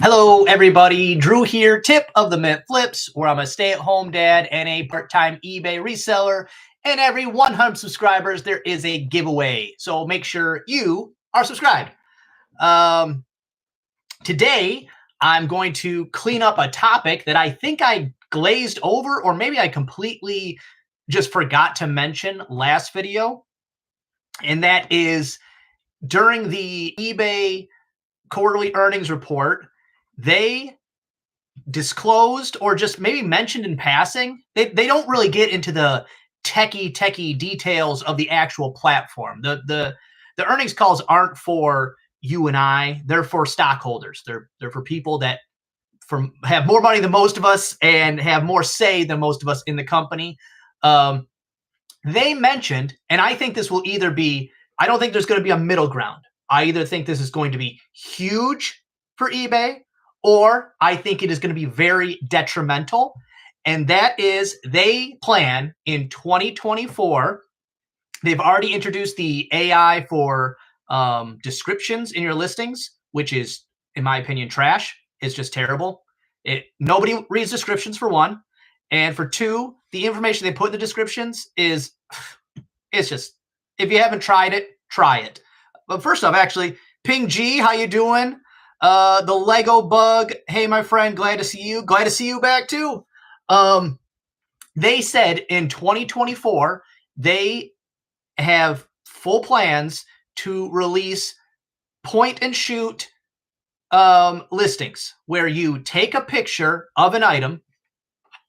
Hello, everybody. Drew here. Tip of the Mint Flips, where I'm a stay-at-home dad and a part-time eBay reseller. And every 100 subscribers, there is a giveaway. So make sure you are subscribed. Um, Today, I'm going to clean up a topic that I think I glazed over, or maybe I completely just forgot to mention last video. And that is during the eBay quarterly earnings report, they disclosed or just maybe mentioned in passing. They don't really get into the techie details of the actual platform. The earnings calls aren't for you and I. They're for stockholders. They're for people that have more money than most of us and have more say than most of us in the company. They mentioned, and I think this will either be, I don't think there's going to be a middle ground. I either think this is going to be huge for eBay, or I think it is going to be very detrimental. And that is, they plan in 2024, they've already introduced the AI for descriptions in your listings, which is, in my opinion, trash. It's just terrible. Nobody reads descriptions, for one. And for two, the information they put in the descriptions is, it's just, if you haven't tried it, try it. But first off, actually, Ping G, how you doing? The Lego Bug, hey, my friend, glad to see you. Glad to see you back, too. They said in 2024, they have full plans to release point-and-shoot listings where you take a picture of an item.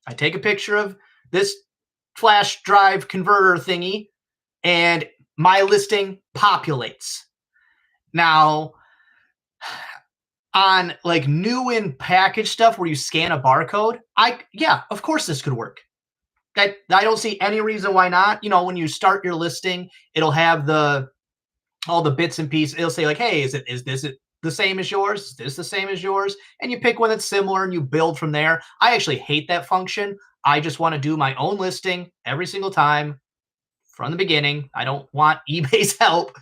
I take a picture of this flash drive converter thingy, and my listing populates. Now, on like new in package stuff where you scan a barcode, yeah, of course this could work. I don't see any reason why not. You know, when you start your listing, it'll have all the bits and pieces. It'll say like, hey, is this the same as yours? Is this the same as yours? And you pick one that's similar and you build from there. I actually hate that function. I just want to do my own listing every single time from the beginning. I don't want eBay's help.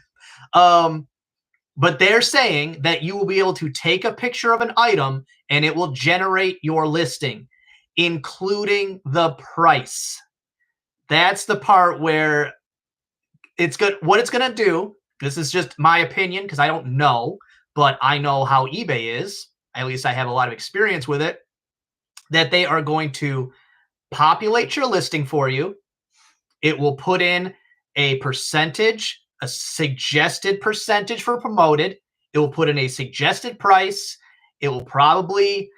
But they're saying that you will be able to take a picture of an item and it will generate your listing, including the price. That's the part where it's good. What it's going to do, this is just my opinion because I don't know, but I know how eBay is. At least I have a lot of experience with it. That they are going to populate your listing for you. It will put in a percentage, a suggested percentage for promoted. It will put in a suggested price. It will probably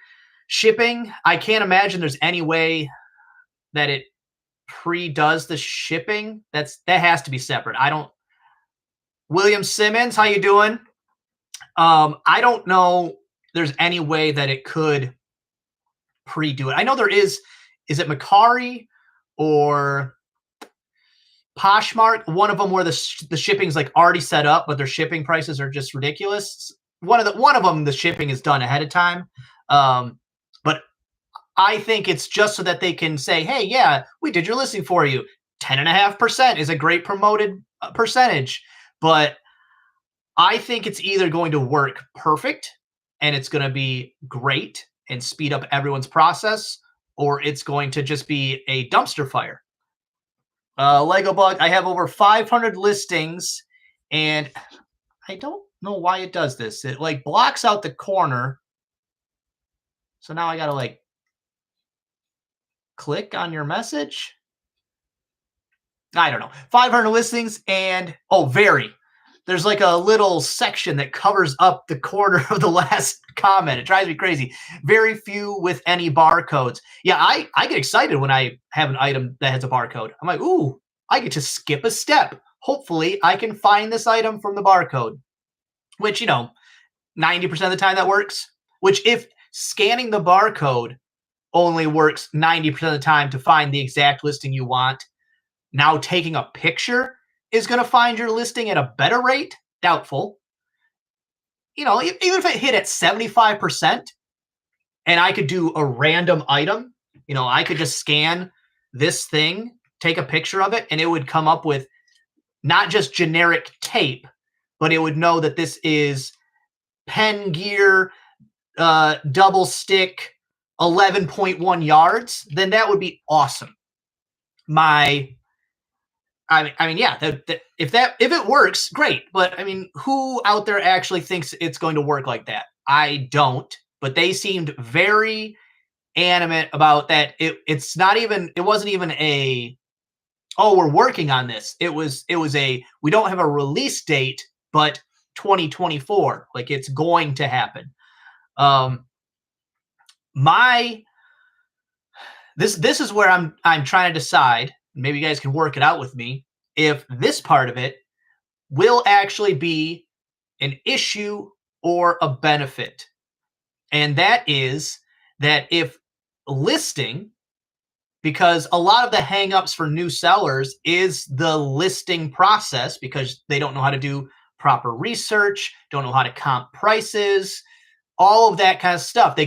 shipping. I can't imagine there's any way that it pre-does the shipping. That has to be separate. William Simmons, how you doing? I don't know there's any way that it could pre-do it. I know there is it Macari or Poshmark, one of them where the shipping is like already set up, but their shipping prices are just ridiculous. One of them, the shipping is done ahead of time. But I think it's just so that they can say, hey, yeah, we did your listing for you. 10.5% is a great promoted percentage. But I think it's either going to work perfect and it's going to be great and speed up everyone's process, or it's going to just be a dumpster fire. Lego Bug, I have over 500 listings, and I don't know why it does this. It like blocks out the corner. So now I got to like click on your message. I don't know. 500 listings and, there's like a little section that covers up the corner of the last comment. It drives me crazy. Very few with any barcodes. Yeah, I get excited when I have an item that has a barcode. I'm like, ooh, I get to skip a step. Hopefully, I can find this item from the barcode, which, 90% of the time that works. Which if scanning the barcode only works 90% of the time to find the exact listing you want, now taking a picture is going to find your listing at a better rate? Doubtful. Even if it hit at 75% and I could do a random item, I could just scan this thing, take a picture of it, and it would come up with not just generic tape, but it would know that this is pen gear double stick 11.1 yards, then that would be awesome. Yeah, if it works, great. But I mean, who out there actually thinks it's going to work like that? I don't. But they seemed very animate about that. It wasn't even a, oh, we're working on this. It was a, we don't have a release date, but 2024, like it's going to happen. This is where I'm trying to decide, maybe you guys can work it out with me, if this part of it will actually be an issue or a benefit. And that is that if listing, because a lot of the hangups for new sellers is the listing process, because they don't know how to do proper research, don't know how to comp prices, all of that kind of stuff.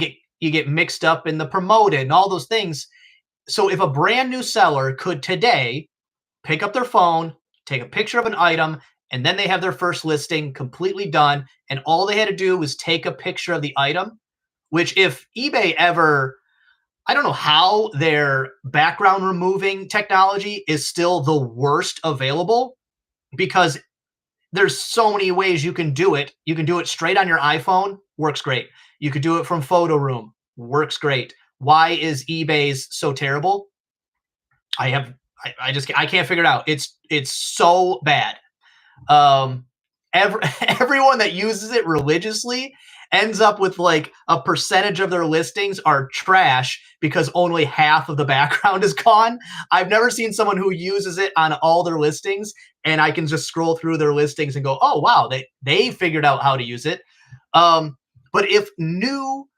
You get mixed up in the promoted and all those things. So if a brand new seller could today pick up their phone, take a picture of an item, and then they have their first listing completely done, and all they had to do was take a picture of the item, which if eBay ever, I don't know how their background removing technology is still the worst available, because there's so many ways you can do it. You can do it straight on your iPhone, works great. You could do it from Photo Room, works great. Why is eBay's so terrible? I can't figure it out. It's so bad. Everyone that uses it religiously ends up with like a percentage of their listings are trash because only half of the background is gone. I've never seen someone who uses it on all their listings, and I can just scroll through their listings and go, oh wow, they figured out how to use it. But if new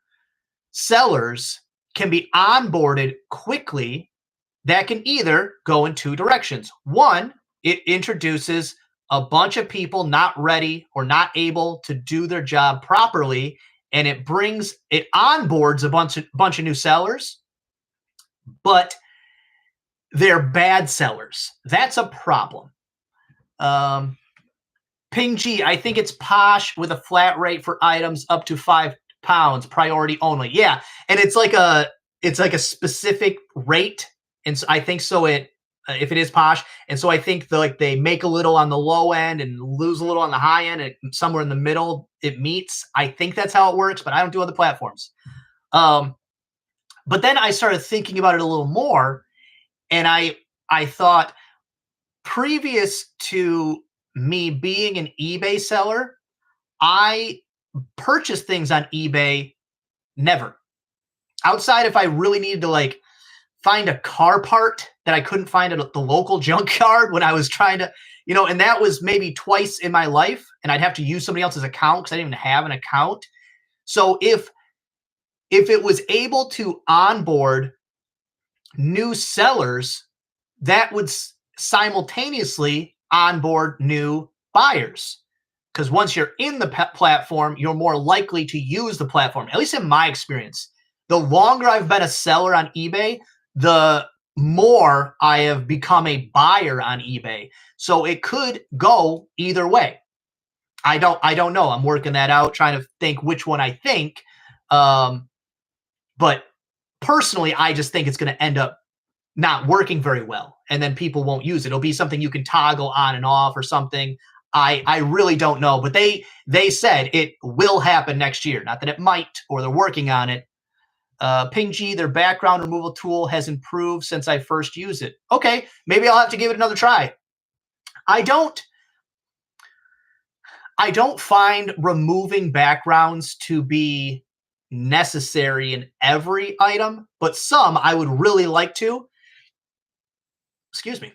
sellers can be onboarded quickly, that can either go in two directions. One, it introduces a bunch of people not ready or not able to do their job properly, and it onboards a bunch of new sellers, but they're bad sellers. That's a problem. Ping G, I think it's Posh with a flat rate for items up to £5, priority only. Yeah, and it's like a specific rate, and so I think so. If it is Posh, and so I think they make a little on the low end and lose a little on the high end, and somewhere in the middle it meets. I think that's how it works, but I don't do other platforms. But then I started thinking about it a little more, and I thought, previous to me being an eBay seller, I purchased things on eBay never. Outside if I really needed to find a car part that I couldn't find at the local junkyard when I was trying to, and that was maybe twice in my life, and I'd have to use somebody else's account because I didn't even have an account. So if it was able to onboard new sellers, that would simultaneously onboard new buyers. Because once you're in the platform, you're more likely to use the platform, at least in my experience. The longer I've been a seller on eBay, the more I have become a buyer on eBay. So it could go either way. I don't know. I'm working that out, trying to think which one I think. But personally, I just think it's going to end up not working very well, and then people won't use it. It'll be something you can toggle on and off or something. I really don't know, but they said it will happen next year. Not that it might, or they're working on it. Ping G, their background removal tool has improved since I first used it. Okay, maybe I'll have to give it another try. I don't find removing backgrounds to be necessary in every item, but some I would really like to. Excuse me.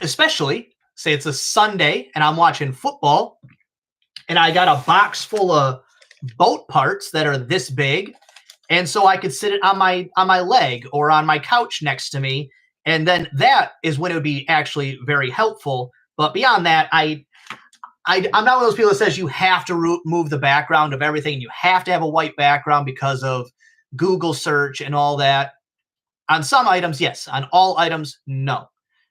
Especially, say it's a Sunday and I'm watching football and I got a box full of boat parts that are this big, and so I could sit it on my leg or on my couch next to me, and then that is when it would be actually very helpful. But beyond that, I'm not one of those people that says you have to remove the background of everything. You have to have a white background because of Google search and all that. On some items, yes. On all items, no.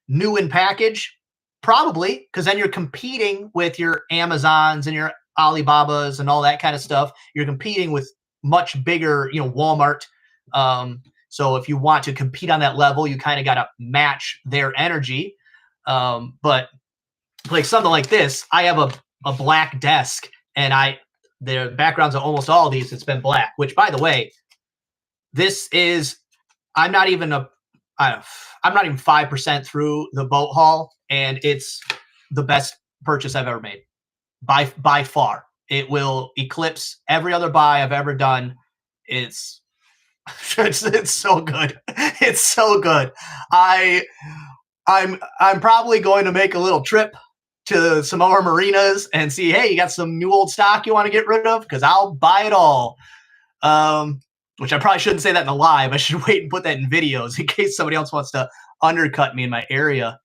New in package, probably, because then you're competing with your Amazons and your Alibabas and all that kind of stuff. You're competing with much bigger, Walmart. So if you want to compete on that level, you kind of got to match their energy. But like something like this, I have a black desk, and the backgrounds of almost all of these, it's been black, which, by the way, this is, I'm not even 5% through the boat haul, and it's the best purchase I've ever made by far. It will eclipse every other buy I've ever done. It's so good. It's so good. I'm probably going to make a little trip to some more marinas and see, hey, you got some new old stock you want to get rid of? Because I'll buy it all. Which I probably shouldn't say that in the live. I should wait and put that in videos in case somebody else wants to undercut me in my area.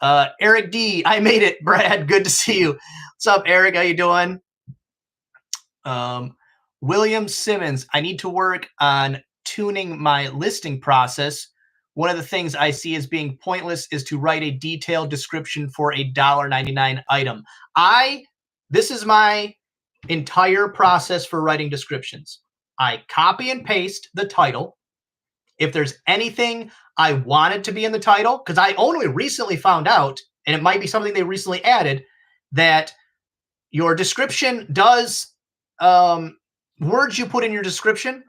Eric D, I made it. Brad, good to see you. What's up, Eric? How you doing? William Simmons, I need to work on tuning my listing process. One of the things I see as being pointless is to write a detailed description for a $1.99 item. This is my entire process for writing descriptions. I copy and paste the title. If there's anything I wanted to be in the title, because I only recently found out, and it might be something they recently added, that your description does, words you put in your description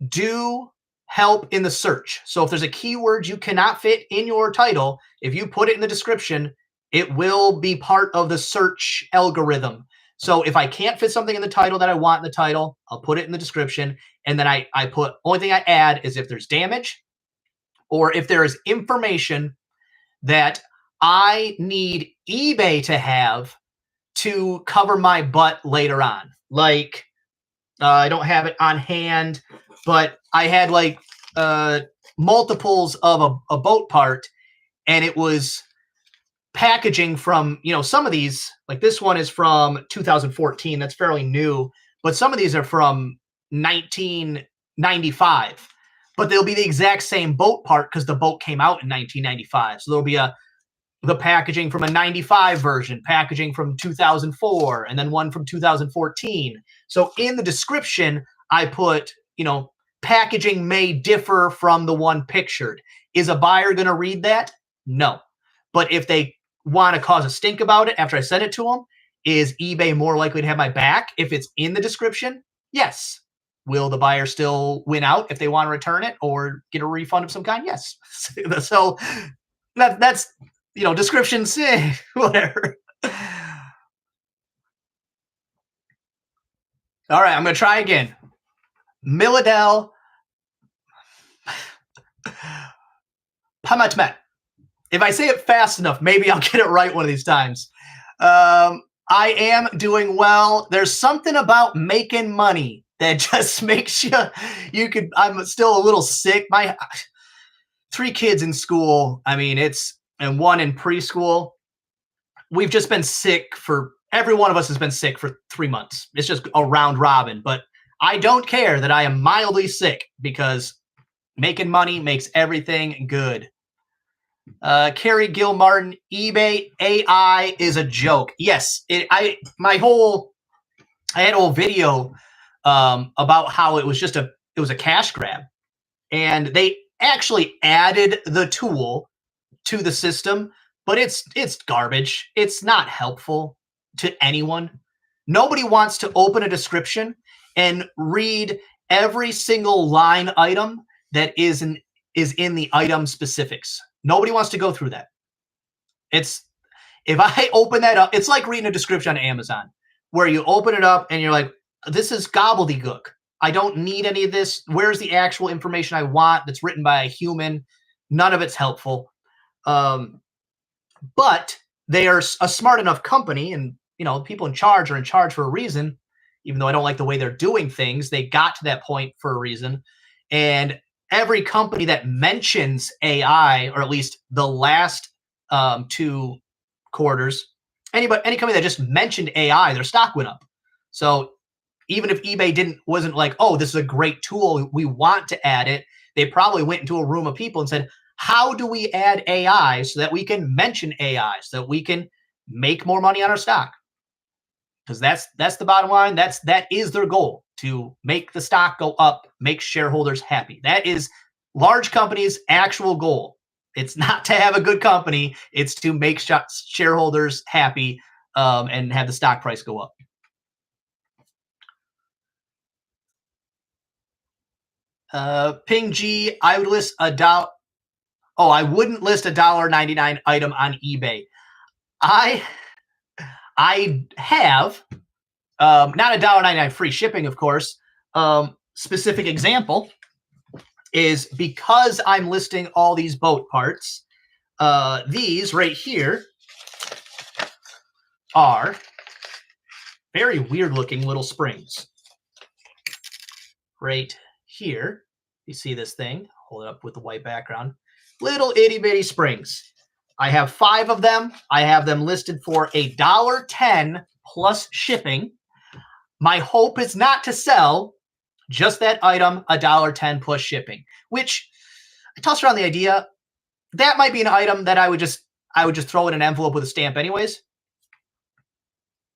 do help in the search. So if there's a keyword you cannot fit in your title, if you put it in the description, it will be part of the search algorithm. So if I can't fit something in the title that I want in the title, I'll put it in the description. And then I put, only thing I add is if there's damage or if there is information that I need eBay to have to cover my butt later on. Like, I don't have it on hand, but I had like multiples of a boat part, and it was packaging from, some of these, like this one is from 2014. That's fairly new, but some of these are from 1995, but they'll be the exact same boat part because the boat came out in 1995. So there'll be the packaging from a 95 version, packaging from 2004, and then one from 2014. So in the description, I put, packaging may differ from the one pictured. Is a buyer going to read that? No. But if they want to cause a stink about it after I send it to them, is eBay more likely to have my back if it's in the description? Yes. Will the buyer still win out if they want to return it or get a refund of some kind? Yes. So that's, descriptions, whatever. All right, I'm going to try again. Miladel Pamatmet. If I say it fast enough, maybe I'll get it right one of these times. I am doing well. There's something about making money that just makes I'm still a little sick. My 3 kids in school, and 1 in preschool. We've just been sick every one of us has been sick for 3 months. It's just a round robin, but I don't care that I am mildly sick because making money makes everything good. Carrie Gill Martin, eBay AI is a joke. Yes, I had a whole video about how it was a cash grab, and they actually added the tool to the system, but it's garbage. It's not helpful to anyone. Nobody wants to open a description and read every single line item that is in the item specifics. Nobody wants to go through that. If I open that up, it's like reading a description on Amazon where you open it up and you're like, this is gobbledygook. I don't need any of this. Where's the actual information I want that's written by a human? None of it's helpful. But they are a smart enough company, and people in charge are in charge for a reason. Even though I don't like the way they're doing things, they got to that point for a reason. And every company that mentions AI, or at least the last 2 quarters, any company that just mentioned AI, their stock went up. So even if eBay wasn't like, oh, this is a great tool, we want to add it, they probably went into a room of people and said, how do we add AI so that we can mention AI, so that we can make more money on our stock? Because that's the bottom line. That is their goal, to make the stock go up, make shareholders happy. That is large companies' actual goal. It's not to have a good company. It's to make shareholders happy and have the stock price go up. Ping G, I would list a dollar. Oh, I wouldn't list a $1.99 item on eBay. I have not a $1.99 free shipping, of course. Specific example is because I'm listing all these boat parts. These right here are very weird looking little springs. Right here, you see this thing? Hold it up with the white background. Little itty bitty springs. I have 5 of them. I have them listed for $1.10 plus shipping. My hope is not to sell just that item, $1.10 plus shipping, which I tossed around the idea. That might be an item that I would just throw in an envelope with a stamp anyways.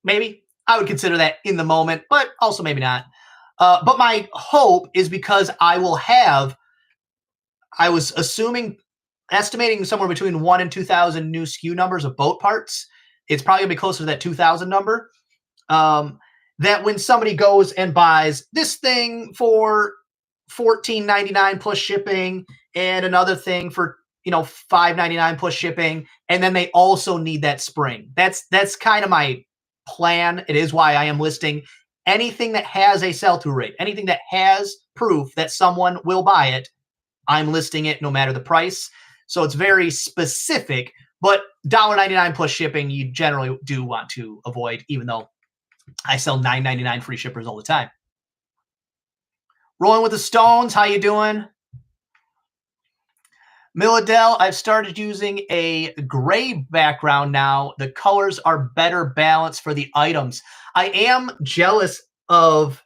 Maybe. I would consider that in the moment, but also maybe not. But my hope is because I was estimating somewhere between 1 and 2,000 new SKU numbers of boat parts. It's probably going to be closer to that 2,000 number. That when somebody goes and buys this thing for $14.99 plus shipping and another thing for $5.99 plus shipping, and then they also need that spring. That's kind of my plan. It is why I am listing anything that has a sell-through rate, anything that has proof that someone will buy it. I'm listing it no matter the price. So it's very specific, but $1.99 plus shipping you generally do want to avoid, even though I sell $9.99 free shippers all the time. Rolling with the Stones, how you doing? Milladell, I've started using a gray background now. The colors are better balanced for the items. I am jealous of,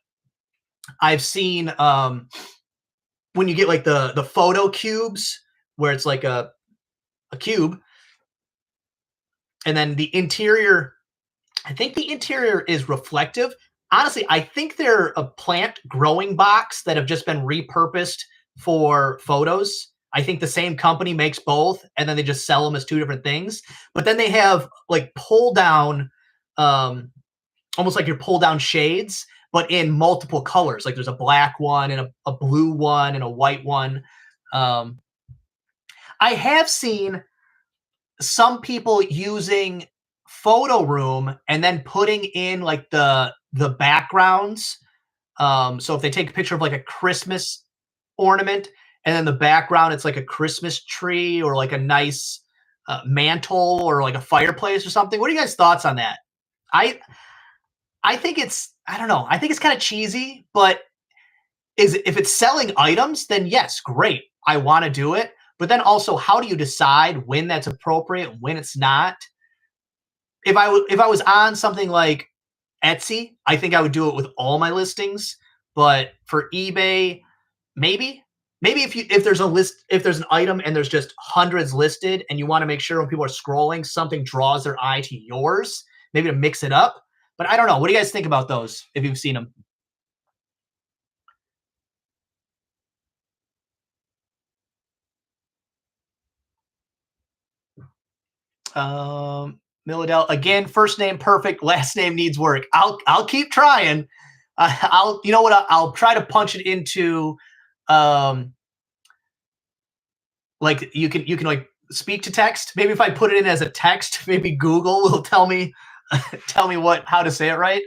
I've seen when you get like the photo cubes where it's like a cube and then the interior, I think the interior is reflective. Honestly, I think they're a plant growing box that have just been repurposed for photos. I think the same company makes both, and then they just sell them as 2 different things. But then they have like pull down, almost like your pull down shades, but in multiple colors. Like there's a black one and a blue one and a white one. I have seen some people using photo room and then putting in like the backgrounds. So if they take a picture of like a Christmas ornament and then the background, it's like a Christmas tree or like a nice mantle or like a fireplace or something. What are you guys' thoughts on that? I think I don't know. I think it's kind of cheesy, but if it's selling items, then yes, great. I want to do it. But then also, how do you decide when that's appropriate and when it's not? If I was on something like Etsy, I think I would do it with all my listings. But for eBay, maybe if there's a list, if there's an item and there's just hundreds listed, and you want to make sure when people are scrolling, something draws their eye to yours, maybe to mix it up. But I don't know. What do you guys think about those? If you've seen them. Milladell, again, first name perfect, last name needs work. I'll keep trying. You know what? I'll try to punch it into, like you can like speak to text. Maybe if I put it in as a text, maybe Google will tell me how to say it right.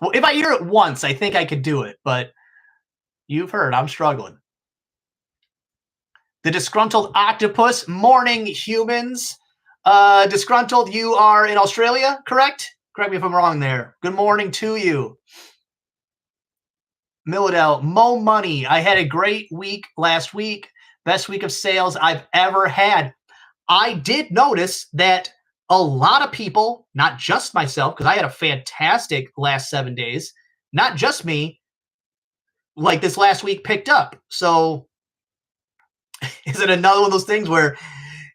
Well, if I hear it once, I think I could do it. But you've heard I'm struggling. The disgruntled octopus. Morning, humans. Disgruntled, you are in Australia, correct? Correct me if I'm wrong there. Good morning to you. Milladell, Mo Money. I had a great week last week. Best week of sales I've ever had. I did notice that a lot of people, not just myself, because I had a fantastic last 7 days, not just me, like this last week picked up. So is it another one of those things where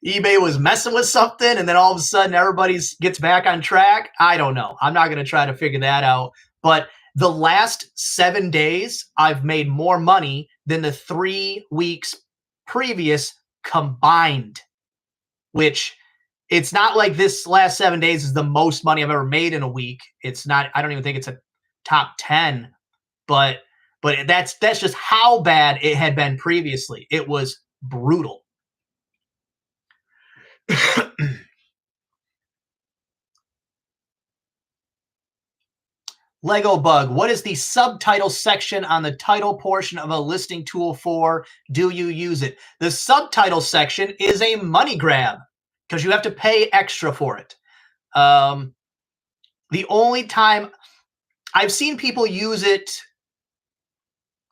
eBay was messing with something and then all of a sudden everybody gets back on track? I don't know. I'm not going to try to figure that out. But The last 7 days, I've made more money than the 3 weeks previous combined, which it's not like this last 7 days is the most money I've ever made in a week. It's not, I don't even think it's a top 10, but that's just how bad it had been previously. It was brutal. Lego Bug, what is the subtitle section on the title portion of a listing tool for? Do you use it? The subtitle section is a money grab because you have to pay extra for it. The only time I've seen people use it,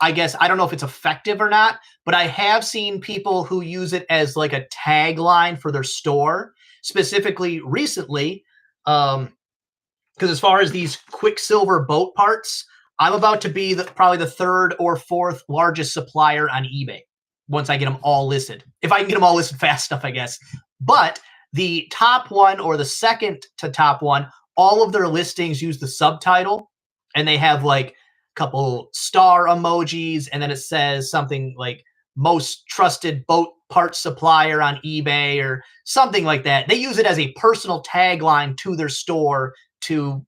I guess, I don't know if it's effective or not, but I have seen people who use it as like a tagline for their store, specifically recently. Because as far as these Quicksilver boat parts, I'm about to be probably the 3rd or 4th largest supplier on eBay once I get them all listed. If I can get them all listed fast enough, I guess. But the top one or the second to top one, all of their listings use the subtitle, and they have like a couple star emojis, and then it says something like most trusted boat parts supplier on eBay or something like that. They use it as a personal tagline to their store to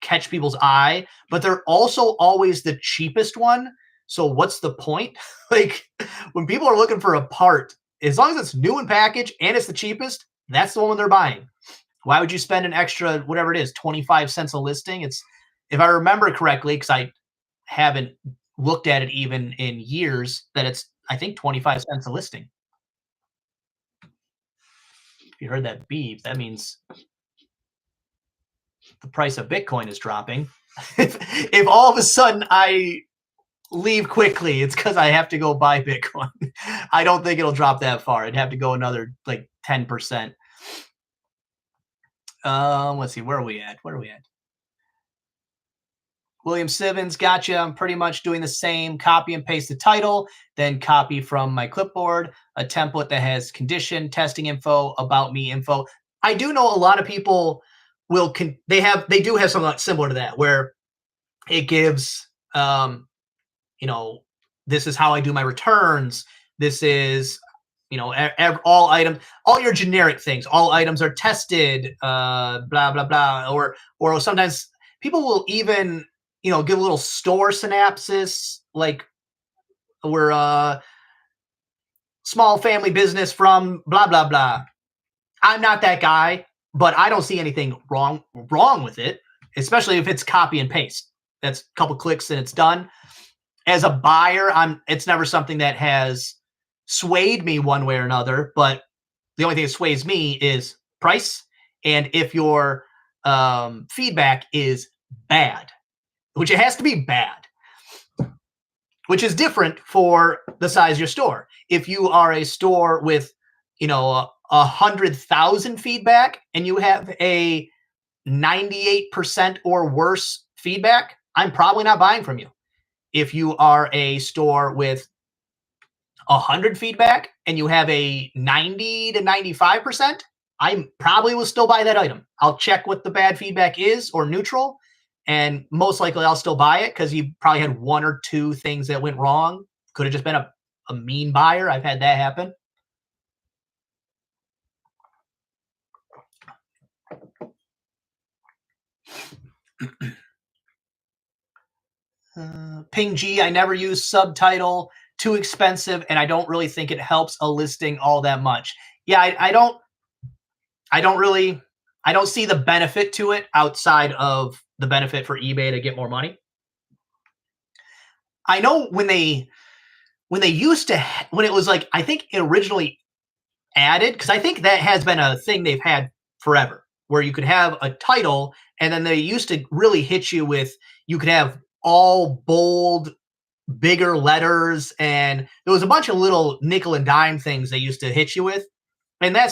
catch people's eye, but they're also always the cheapest one. So what's the point? Like when people are looking for a part, as long as it's new in package and it's the cheapest, that's the one they're buying. Why would you spend an extra, whatever it is, 25 cents a listing? It's, if I remember correctly, because I haven't looked at it even in years, that it's, I think, 25 cents a listing. If you heard that beep, that means the price of Bitcoin is dropping. if all of a sudden I leave quickly, it's because I have to go buy Bitcoin. I don't think it'll drop that far. It'd have to go another like 10%. Let's see, where are we at? William Simmons, gotcha. I'm pretty much doing the same. Copy and paste the title, then copy from my clipboard a template that has condition, testing info, about me info. I do know a lot of people will they do have something similar to that where it gives this is how I do my returns. This is all items, all your generic things. All items are tested. Blah blah blah. Or sometimes people will even give a little store synopsis, like we're a small family business from blah blah blah. I'm not that guy, but I don't see anything wrong with it, especially if it's copy and paste. That's a couple clicks and it's done. As a buyer, it's never something that has swayed me one way or another, but the only thing that sways me is price. And if your feedback is bad, which it has to be bad, which is different for the size of your store. If you are a store with, 100,000 feedback and you have a 98% or worse feedback, I'm probably not buying from you. If you are a store with 100 feedback and you have a 90 to 95%, I probably will still buy that item. I'll check what the bad feedback is or neutral, and most likely I'll still buy it because you probably had 1 or 2 things that went wrong. Could have just been a mean buyer. I've had that happen. Ping G, I never use subtitle, too expensive, and I don't really think it helps a listing all that much. Yeah, I don't see the benefit to it outside of the benefit for eBay to get more money. I know when it was like, I think it originally added, because I think that has been a thing they've had forever, where you could have a title and then they used to really hit you with, you could have all bold, bigger letters, and there was a bunch of little nickel and dime things they used to hit you with. And I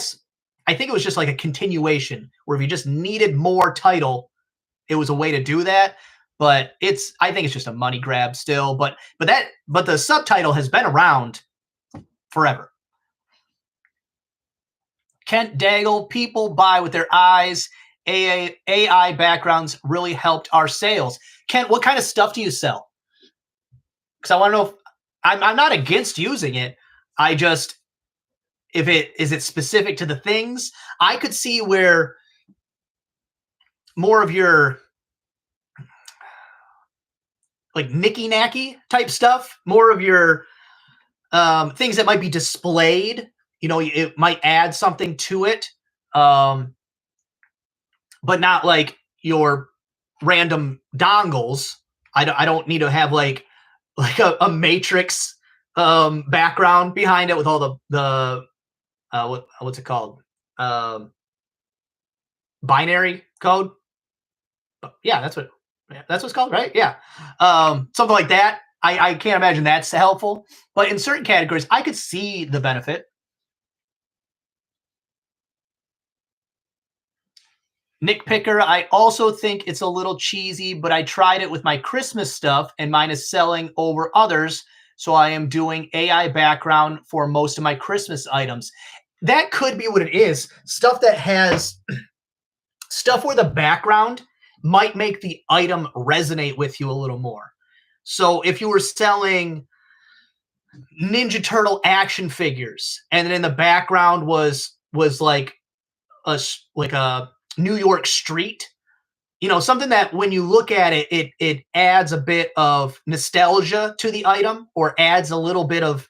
think it was just like a continuation where if you just needed more title, it was a way to do that. But I think it's just a money grab still. But the subtitle has been around forever. Kent Daigle, people buy with their eyes AI backgrounds really helped our sales. Ken, what kind of stuff do you sell? Because I want to know if I'm not against using it. I just, if it is it specific to the things, I could see where more of your like nicky nacky type stuff, more of your things that might be displayed. It might add something to it, um, but not like your random dongles. I don't need to have like a matrix background behind it with all the what's it called, um, binary code. Yeah, that's what's called, right? Yeah, something like that. I can't imagine that's helpful, but in certain categories, I could see the benefit. Nick Picker, I also think it's a little cheesy, but I tried it with my Christmas stuff and mine is selling over others. So I am doing AI background for most of my Christmas items. That could be what it is. Stuff that has stuff where the background might make the item resonate with you a little more. So if you were selling Ninja Turtle action figures and then in the background was like a New York street, something that when you look at it, it adds a bit of nostalgia to the item or adds a little bit of,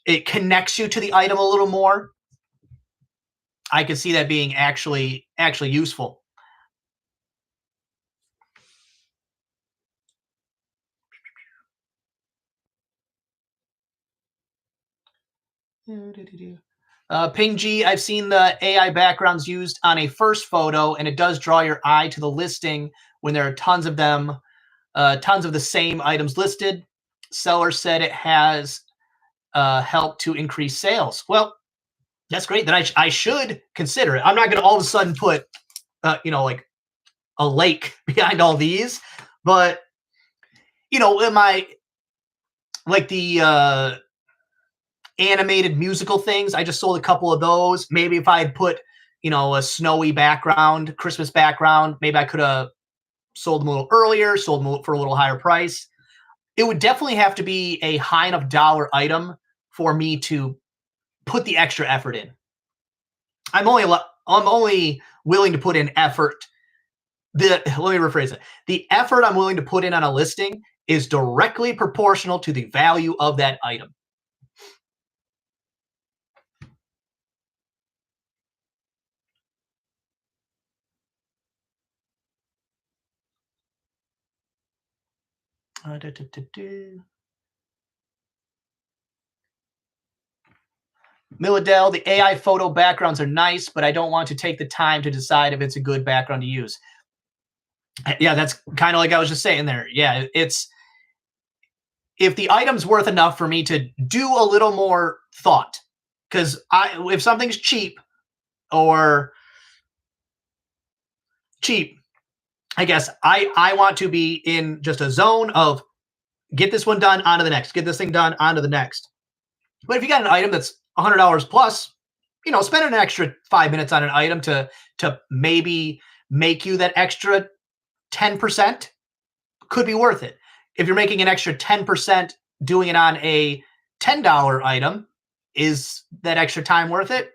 it connects you to the item a little more. I could see that being actually useful. Ping G, I've seen the AI backgrounds used on a first photo, and it does draw your eye to the listing when there are tons of them, tons of the same items listed. Seller said it has helped to increase sales. Well, that's great. Then I should consider it. I'm not going to all of a sudden put, like a lake behind all these, but am I like the animated musical things? I just sold a couple of those. Maybe if I had put, a snowy background, Christmas background, maybe I could have sold them a little earlier, sold them for a little higher price. It would definitely have to be a high enough dollar item for me to put the extra effort in. I'm only willing to put in effort. Let me rephrase it. The effort I'm willing to put in on a listing is directly proportional to the value of that item. Milladell, the AI photo backgrounds are nice, but I don't want to take the time to decide if it's a good background to use. Yeah, that's kind of like I was just saying there. Yeah, it's if the item's worth enough for me to do a little more thought, because if something's cheap, I guess I want to be in just a zone of get this one done, on to the next, get this thing done, on to the next. But if you got an item that's $100 plus, spend an extra 5 minutes on an item to maybe make you that extra 10% could be worth it. If you're making an extra 10% doing it on a $10 item, is that extra time worth it?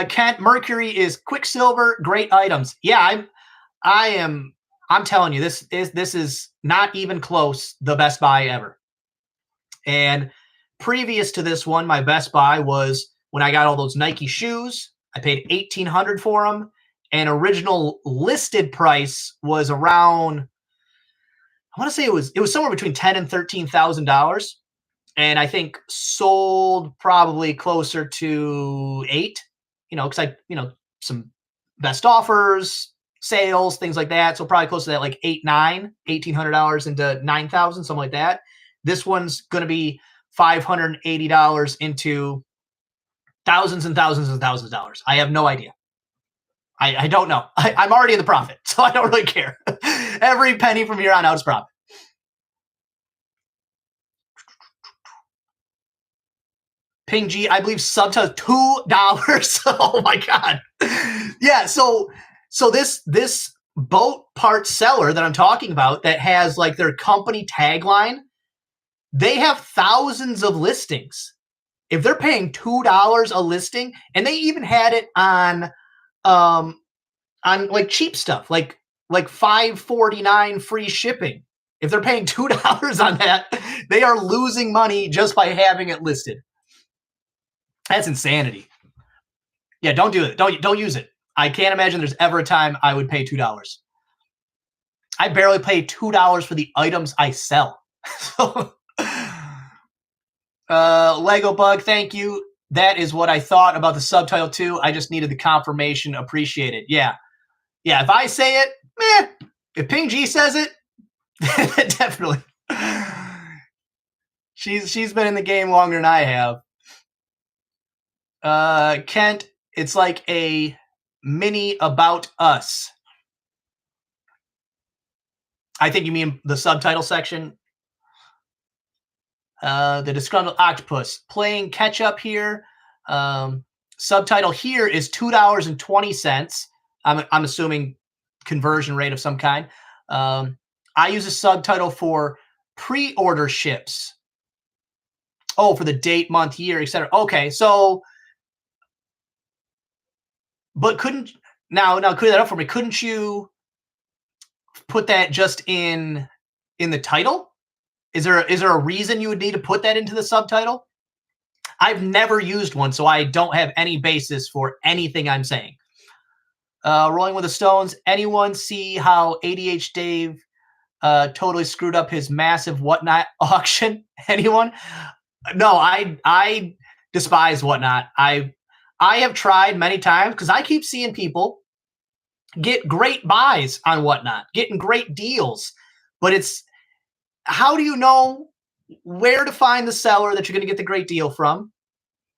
Kent, Mercury is Quicksilver, great items. Yeah, I'm telling you, this is not even close the best buy ever. And previous to this one, my best buy was when I got all those Nike shoes. I paid $1,800 for them, and original listed price was around, I want to say it was somewhere between $10,000 and $13,000, and I think sold probably closer to $8,000. Because some best offers, sales, things like that. So probably close to that, like $1,800 into $9,000, something like that. This one's going to be $580 into thousands and thousands and thousands of dollars. I have no idea. I don't know. I'm already in the profit, so I don't really care. Every penny from here on out is profit. Ping G, I believe subtitle $2. Oh my God. Yeah. So this boat part seller that I'm talking about that has like their company tagline, they have thousands of listings. If they're paying $2 a listing, and they even had it on like cheap stuff, like $5.49 free shipping. If they're paying $2 on that, they are losing money just by having it listed. That's insanity. Yeah, don't do it. Don't use it. I can't imagine there's ever a time I would pay $2. I barely pay $2 for the items I sell. So, Lego Bug, thank you. That is what I thought about the subtitle too. I just needed the confirmation. Appreciate it. Yeah. Yeah, if I say it, meh. If Ping G says it, definitely. She's been in the game longer than I have. Kent, it's like a mini About Us. I think you mean the subtitle section. The Disgruntled Octopus, playing catch up here. Subtitle here is $2.20. I'm assuming conversion rate of some kind. I use a subtitle for pre-order ships. Oh, for the date, month, year, etc. Okay, so, but couldn't now clear that up for me? Couldn't you put that just in the title? Is there a reason you would need to put that into the subtitle? I've never used one, so I don't have any basis for anything I'm saying. Rolling with the Stones. Anyone see how ADH Dave totally screwed up his massive Whatnot auction? Anyone? No, I despise Whatnot. I have tried many times because I keep seeing people get great buys on Whatnot, getting great deals, but it's, how do you know where to find the seller that you're going to get the great deal from?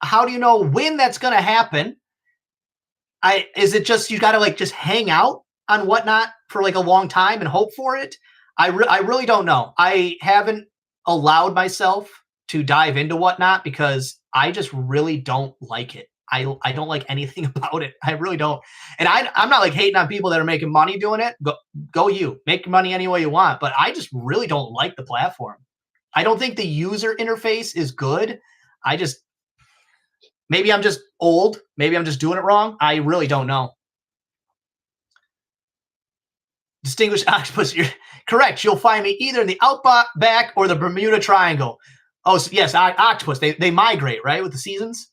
How do you know when that's going to happen? Is it just you got to like just hang out on Whatnot for like a long time and hope for it? I really don't know. I haven't allowed myself to dive into Whatnot because I just really don't like it. I don't like anything about it. I really don't. And I'm not like hating on people that are making money doing it. Go you. Make money any way you want. But I just really don't like the platform. I don't think the user interface is good. Maybe I'm just old. Maybe I'm just doing it wrong. I really don't know. Distinguished Octopus, you're correct. You'll find me either in the Outback or the Bermuda Triangle. Oh, so yes, Octopus. They migrate, right, with the seasons?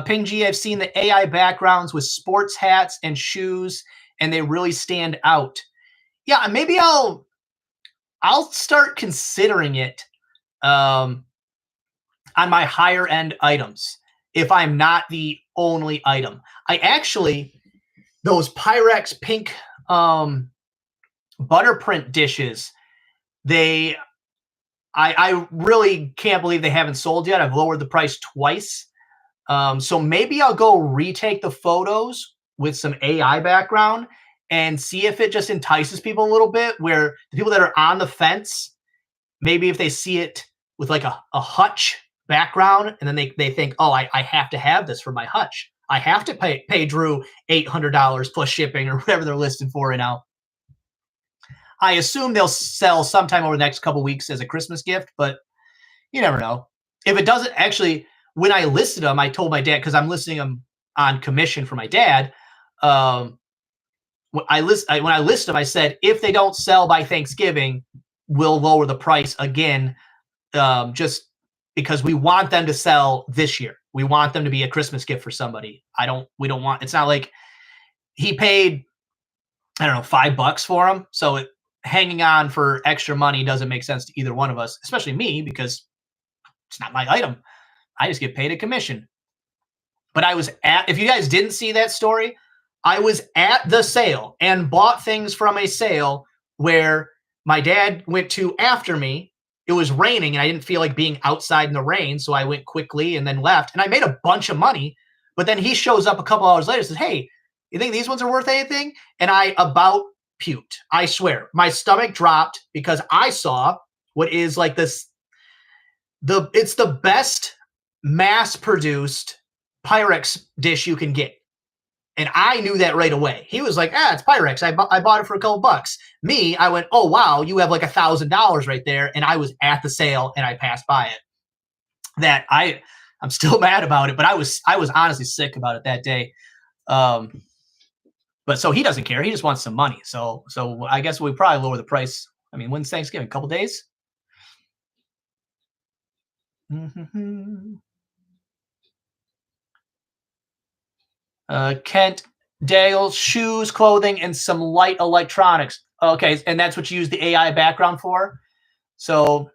Ping G, I've seen the AI backgrounds with sports hats and shoes, and they really stand out. Yeah, maybe I'll start considering it on my higher end items if I'm not the only item. I actually, those Pyrex pink butter print dishes, I really can't believe they haven't sold yet. I've lowered the price twice. So maybe I'll go retake the photos with some AI background and see if it just entices people a little bit, where the people that are on the fence, maybe if they see it with like a hutch background, and then they think, oh, I have to have this for my hutch. I have to pay Drew $800 plus shipping or whatever they're listed for right now. I assume they'll sell sometime over the next couple weeks as a Christmas gift, but you never know. If it doesn't, actually, when I listed them, I told my dad, because I'm listing them on commission for my dad. When I list them, I said, if they don't sell by Thanksgiving, we'll lower the price again, just because we want them to sell this year. We want them to be a Christmas gift for somebody. We don't want, it's not like he paid, I don't know, $5 for them. So hanging on for extra money doesn't make sense to either one of us, especially me, because it's not my item. I just get paid a commission. But if you guys didn't see that story, I was at the sale and bought things from a sale where my dad went to after me. It was raining and I didn't feel like being outside in the rain. So I went quickly and then left, and I made a bunch of money. But then he shows up a couple hours later and says, hey, you think these ones are worth anything? And I about puked. I swear. My stomach dropped because I saw what is like this. It's the best mass-produced Pyrex dish you can get. And I knew that right away. He was like, it's Pyrex. I bought it for a couple bucks. Me, I went, oh, wow, you have like $1,000 right there. And I was at the sale and I passed by it. That I'm still mad about it, but I was honestly sick about it that day. But so he doesn't care. He just wants some money. So I guess we probably lower the price. I mean, when's Thanksgiving? A couple days? Kent, Dale, shoes, clothing, and some light electronics. Okay, and that's what you use the AI background for. So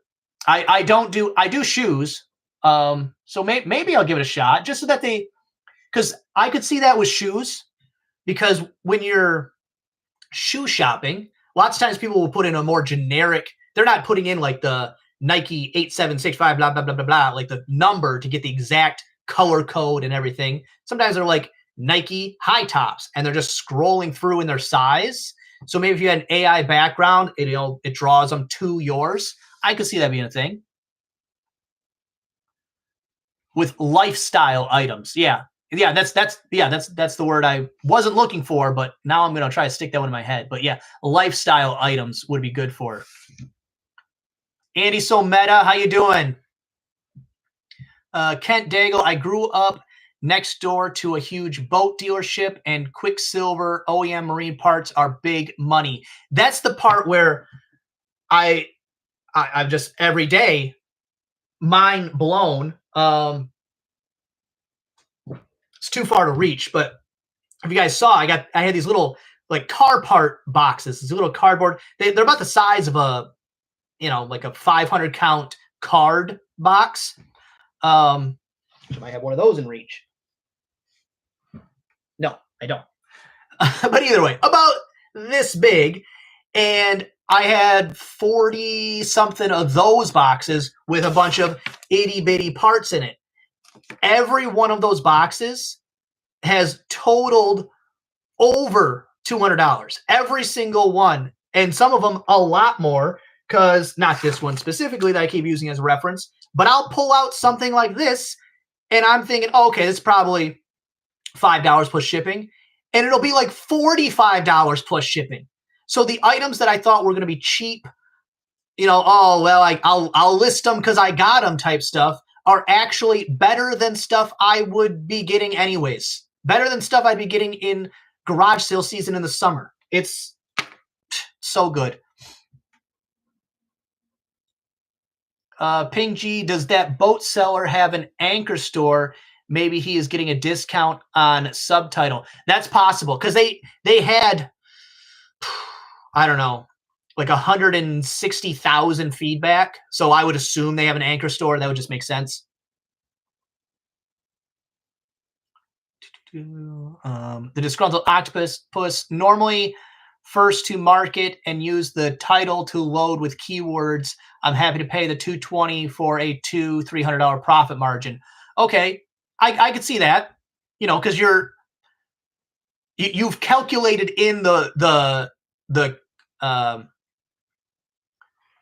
I do shoes. So maybe I'll give it a shot just so that because I could see that with shoes, because when you're shoe shopping, lots of times people will put in a more generic. They're not putting in like the Nike 8765 blah blah blah blah blah, like the number to get the exact color code and everything. Sometimes they're like Nike high tops, and they're just scrolling through in their size. So maybe if you had an AI background, it draws them to yours. I could see that being a thing with lifestyle items. Yeah, that's the word I wasn't looking for, but now I'm gonna try to stick that one in my head. But yeah, lifestyle items would be good for it. Andy So Meta, how you doing? Kent Daigle, I grew up next door to a huge boat dealership, and Quicksilver OEM marine parts are big money. That's the part where I'm just every day mind blown. It's too far to reach, but if you guys saw, I had these little like car part boxes, these little cardboard. They're about the size of a, like a 500 count card box. I might have one of those in reach. No, I don't. But either way, about this big. And I had 40 something of those boxes with a bunch of itty bitty parts in it. Every one of those boxes has totaled over $200. Every single one. And some of them a lot more, because not this one specifically that I keep using as a reference, but I'll pull out something like this and I'm thinking, okay, this is probably $5 plus shipping, and it'll be like $45 plus shipping. So the items that I thought were going to be cheap, I'll list them because I got them type stuff, are actually better than stuff I would be getting anyways. Better than stuff I'd be getting in garage sale season in the summer. It's so good. Ping G, does that boat seller have an anchor store? Maybe he is getting a discount on subtitle. That's possible, because they had, I don't know, like 160,000 feedback. So I would assume they have an anchor store. That would just make sense. The disgruntled octopus normally first to market and use the title to load with keywords. I'm happy to pay the $220 for a $300 profit margin. Okay, I could see that, because you've calculated in the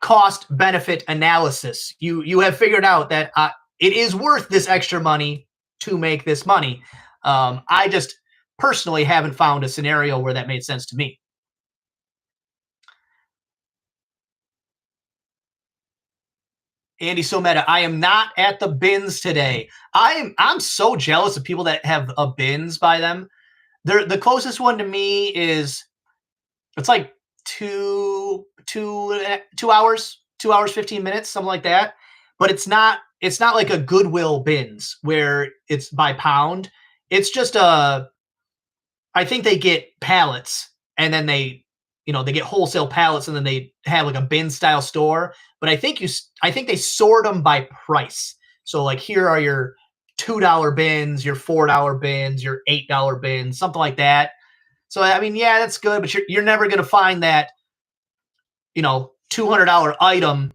cost benefit analysis. You have figured out that it is worth this extra money to make this money. I just personally haven't found a scenario where that made sense to me. Andy So Meta, I am not at the bins today. I'm so jealous of people that have a bins by them. The closest one to me it's like 2 hours, 2 hours 15 minutes, something like that. But it's not like a Goodwill bins where it's by pound. It's just I think they get pallets, and then they get wholesale pallets, and then they have like a bin style store. But I think they sort them by price. So like, here are your $2 bins, your $4 bins, your $8 bins, something like that. So I mean, yeah, that's good, but you're never going to find that $200 item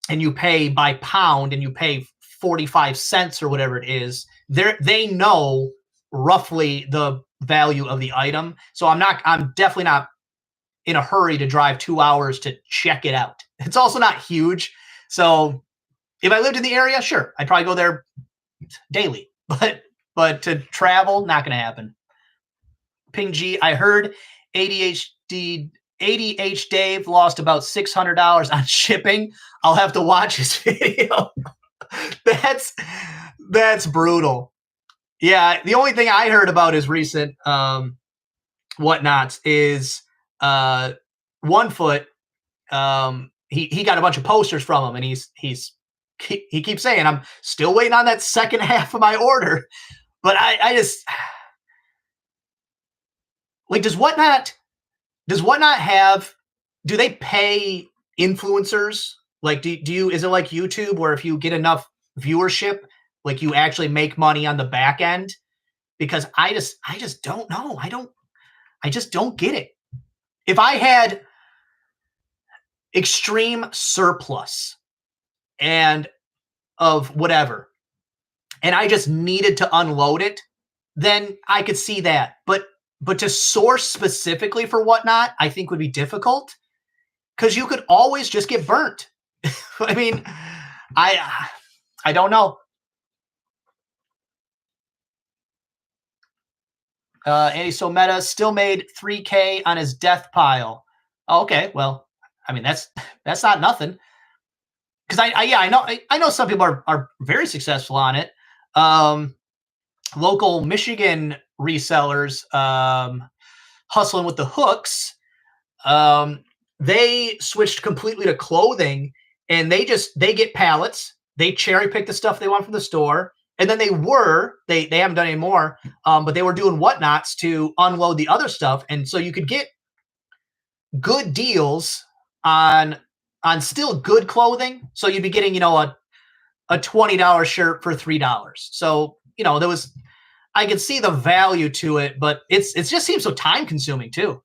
and you pay by pound and you pay 45 cents or whatever it is. They know roughly the value of the item. So I'm definitely not in a hurry to drive 2 hours to check it out. It's also not huge. So if I lived in the area, sure, I'd probably go there daily, but to travel, not going to happen. Ping G, I heard ADH Dave lost about $600 on shipping. I'll have to watch his video. That's brutal. Yeah, the only thing I heard about his recent whatnots is One Foot. He got a bunch of posters from him, and he keeps saying, I'm still waiting on that second half of my order. But I just like, does Whatnot have, do they pay influencers? Like, do you, is it like YouTube where if you get enough viewership, like you actually make money on the back end? Because I just don't know. I just don't get it. If I had extreme surplus and of whatever, and I just needed to unload it, then I could see that. But to source specifically for Whatnot, I think would be difficult because you could always just get burnt. I mean, I don't know. Andy Someta still made $3K on his death pile. Oh, okay, well, I mean that's not nothing. Because I know some people are very successful on it. Local Michigan resellers, Hustling with the Hooks, they switched completely to clothing, and they get pallets. They cherry pick the stuff they want from the store, and then they haven't done any more, but they were doing whatnots to unload the other stuff, and so you could get good deals on still good clothing. So you'd be getting, a $20 shirt for $3. So, I could see the value to it, but it just seems so time consuming too.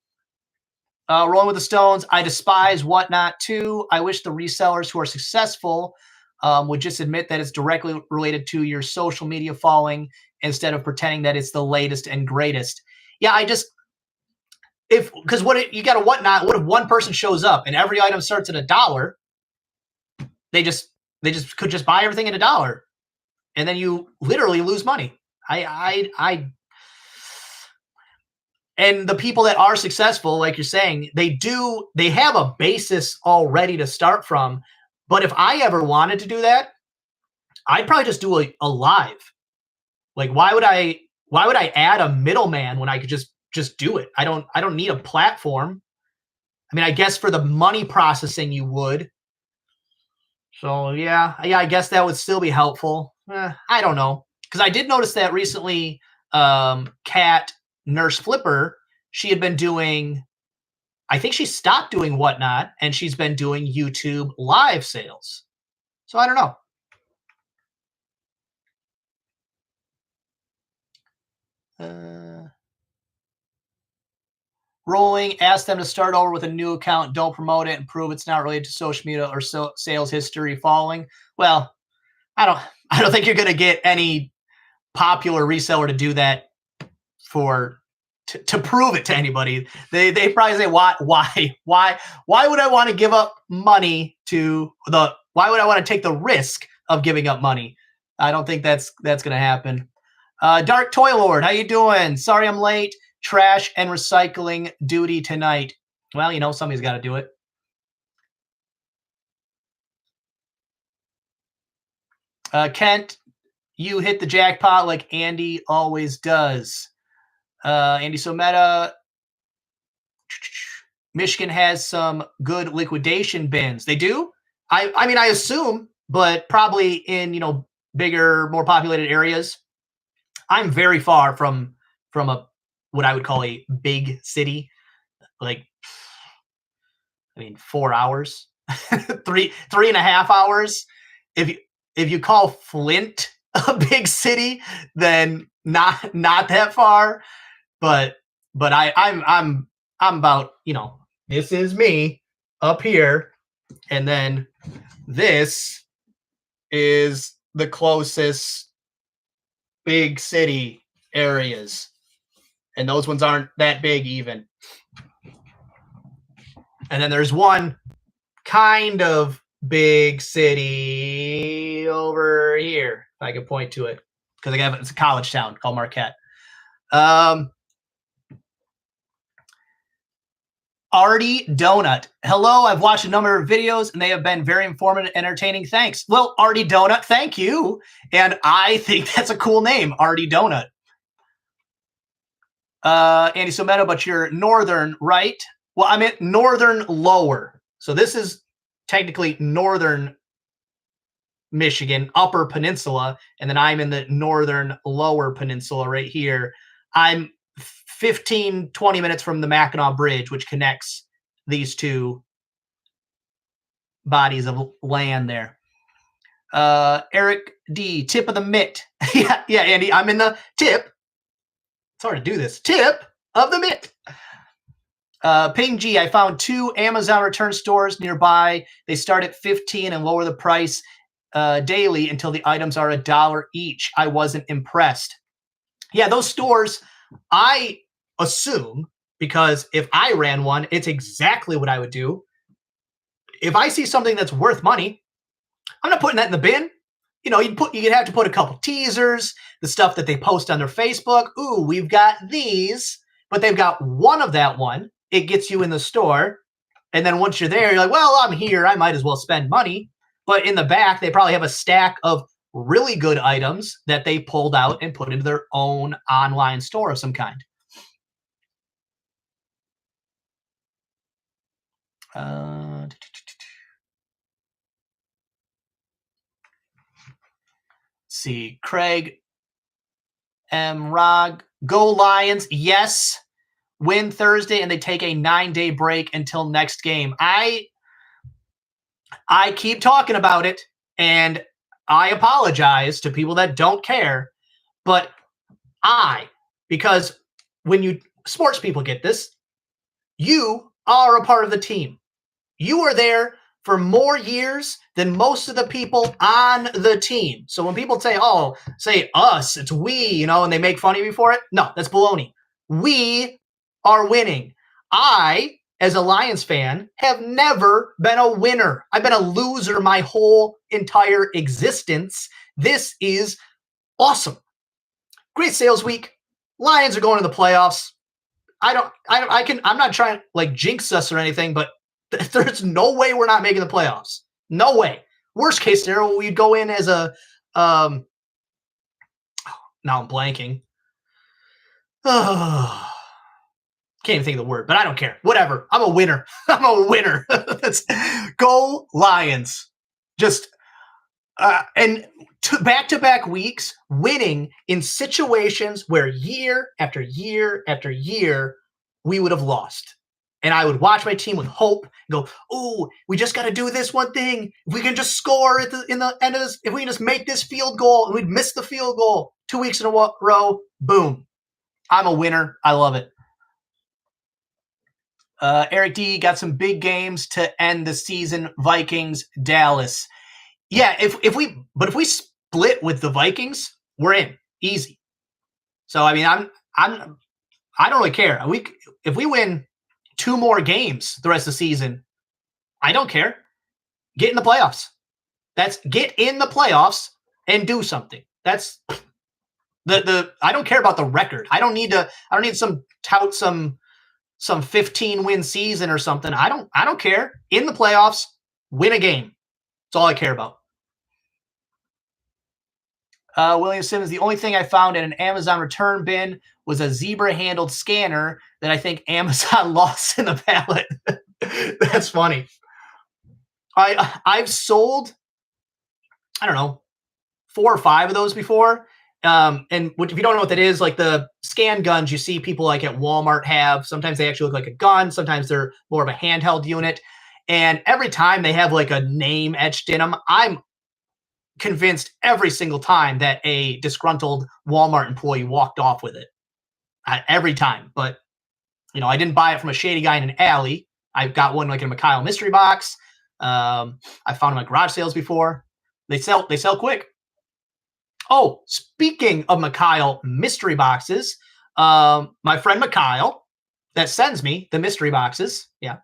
Rolling with the Stones, I despise Whatnot too. I wish the resellers who are successful would just admit that it's directly related to your social media following instead of pretending that it's the latest and greatest. Yeah, because you got a Whatnot, what if one person shows up and every item starts at $1? They just could just buy everything at $1, and then you literally lose money. And the people that are successful, like you're saying, they have a basis already to start from. But if I ever wanted to do that, I'd probably just do a live. Like, why would I add a middleman when I could just do it? I don't need a platform. I mean, I guess for the money processing you would. So yeah, I guess that would still be helpful. I don't know, because I did notice that recently. Kat Nurse Flipper, she had been doing, I think she stopped doing Whatnot, and she's been doing YouTube live sales. So I don't know. Rolling, ask them to start over with a new account. Don't promote it and prove it's not related to social media or sales history following. Well, I don't think you're going to get any popular reseller to do that to prove it to anybody. They probably say, why would I want to give up money why would I want to take the risk of giving up money? I don't think that's going to happen. Dark Toy Lord, how you doing? Sorry I'm late. Trash and recycling duty tonight. Well, somebody's got to do it. Kent, you hit the jackpot like Andy always does. Andy Someta, Michigan has some good liquidation bins. They do? I mean, I assume, but probably in, bigger, more populated areas. I'm very far from what I would call a big city. Like, 4 hours, 3.5 hours. If you call Flint a big city, then not that far. But I'm about, this is me up here, and then this is the closest big city areas, and those ones aren't that big even. And then there's one kind of big city over here, if I could point to it. because it's a college town called Marquette. Artie Donut. Hello, I've watched a number of videos and they have been very informative and entertaining. Thanks. Well, Artie Donut, thank you. And I think that's a cool name, Artie Donut. Andy Someto, but you're northern, right? Well, I'm at northern lower. So this is technically northern Michigan, upper peninsula, and then I'm in the northern lower peninsula right here. I'm 15, 20 minutes from the Mackinac Bridge, which connects these two bodies of land there. Eric D, tip of the mitt. yeah, Andy, I'm in the tip. It's hard to do this. Tip of the mitt. Ping G, I found 2 Amazon return stores nearby. They start at $15 and lower the price daily until the items are $1 each. I wasn't impressed. Yeah, those stores, I assume, because if I ran one, it's exactly what I would do. If I see something that's worth money, I'm not putting that in the bin. You know, you'd have to put a couple teasers, the stuff that they post on their Facebook. Ooh, we've got these, but they've got one of that one. It gets you in the store. And then once you're there, you're like, well, I'm here. I might as well spend money. But in the back, they probably have a stack of really good items that they pulled out and put into their own online store of some kind. See, Craig M. Rog, go Lions. Yes. Win Thursday, and they take a 9-day break until next game. I keep talking about it, and I apologize to people that don't care, but because when you sports people get this, you are a part of the team. You are there for more years than most of the people on the team. So when people say, oh, say us, it's we, you know, and they make fun of you for it, no, that's baloney. We are winning. I, as a Lions fan, have never been a winner. I've been a loser my whole entire existence. This is awesome. Great sales week. Lions are going to the playoffs. I'm not trying to like jinx us or anything, but there's no way we're not making the playoffs. No way. Worst case scenario, we'd go in as a now I'm blanking. Can't even think of the word, but I don't care. Whatever. I'm a winner. I'm a winner. Let's go Lions. Just and back-to-back weeks winning in situations where year after year after year we would have lost. And I would watch my team with hope and go, oh, we just got to do this one thing. If we can just score in the end of this, if we can just make this field goal, and we'd miss the field goal 2 weeks in a row, boom. I'm a winner. I love it. Eric D got some big games to end the season. Vikings, Dallas. Yeah, if we split with the Vikings, we're in easy. So I mean, I don't really care. If we win 2 more games the rest of the season, I don't care. Get in the playoffs. Get in the playoffs and do something. That's I don't care about the record. I don't need some 15 win season or something. I don't care. In the playoffs, win a game. That's all I care about. William Simmons, the only thing I found in an Amazon return bin was a zebra-handled scanner that I think Amazon lost in the pallet. That's funny. I've sold, I don't know, 4 or 5 of those before. And if you don't know what that is, like the scan guns you see people like at Walmart have, sometimes they actually look like a gun. Sometimes they're more of a handheld unit. And every time they have like a name etched in them, I'm convinced every single time that a disgruntled Walmart employee walked off with it. Every time. But, you know, I didn't buy it from a shady guy in an alley. I've got one like in a Mikhail mystery box. I found them at garage sales before. They sell quick. Oh, speaking of Mikhail mystery boxes, my friend Mikhail that sends me the mystery boxes. Yeah.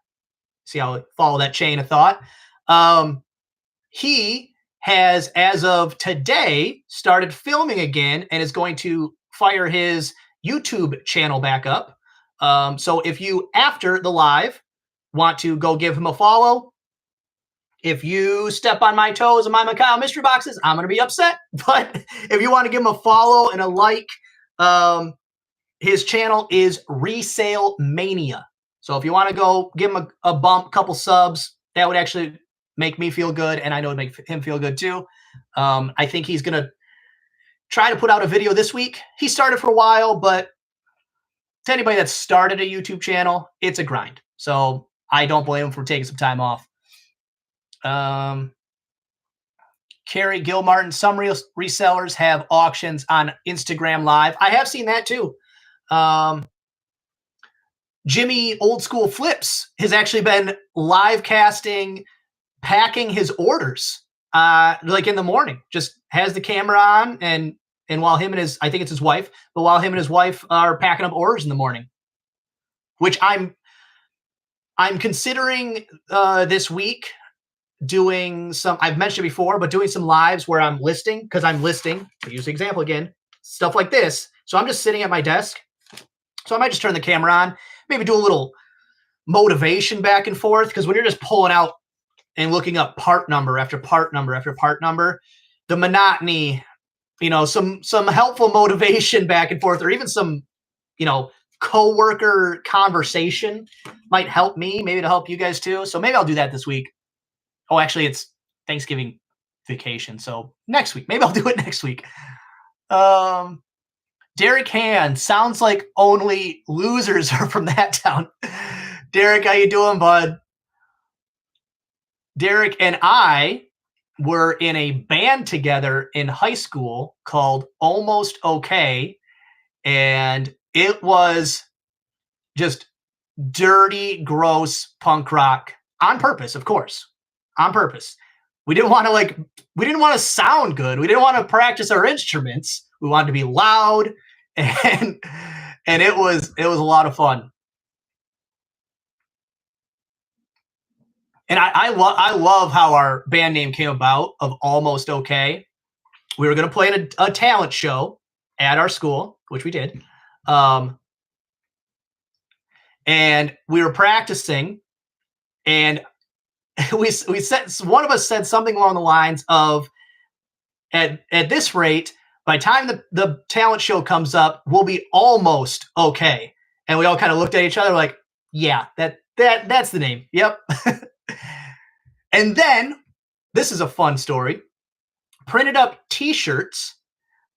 See how I follow that chain of thought. He has, as of today, started filming again and is going to fire his YouTube channel back up. So if you, after the live, want to go give him a follow, if you step on my toes and my Macau mystery boxes, I'm going to be upset. But if you want to give him a follow and a like, his channel is Resale Mania. So if you want to go give him a bump, couple subs, that would actually make me feel good, and I know it'd make him feel good too. I think he's going to try to put out a video this week. He started for a while, but to anybody that started a YouTube channel, it's a grind. So I don't blame him for taking some time off. Carrie Gilmartin, some resellers have auctions on Instagram Live. I have seen that too. Jimmy Old School Flips has actually been live casting, packing his orders, like in the morning. Just has the camera on, and while him and his, I think it's his wife, but while him and his wife are packing up orders in the morning, which I'm considering this week doing some, I've mentioned it before, but doing some lives where I'm listing, because I'm listing, to use the example again, stuff like this. So I'm just sitting at my desk. So I might just turn the camera on, maybe do a little motivation back and forth, because when you're just pulling out and looking up part number after part number after part number, the monotony, some helpful motivation back and forth, or even some, coworker conversation might help me, maybe to help you guys too. So maybe I'll do that this week. Oh, actually, it's Thanksgiving vacation, so next week. Maybe I'll do it next week. Derek Hand, sounds like only losers are from that town. Derek, how you doing, bud? Derek and I were in a band together in high school called Almost Okay, and it was just dirty, gross punk rock on purpose, of course. On purpose. We didn't want to sound good. We didn't want to practice our instruments. We wanted to be loud, and it was a lot of fun. And I love how our band name came about, of Almost Okay. We were going to play in a talent show at our school, which we did. And we were practicing, and we said, one of us said something along the lines of, at this rate, by the time the talent show comes up, we'll be almost okay. And we all kind of looked at each other like, yeah, that's the name. Yep. And then, this is a fun story, printed up T-shirts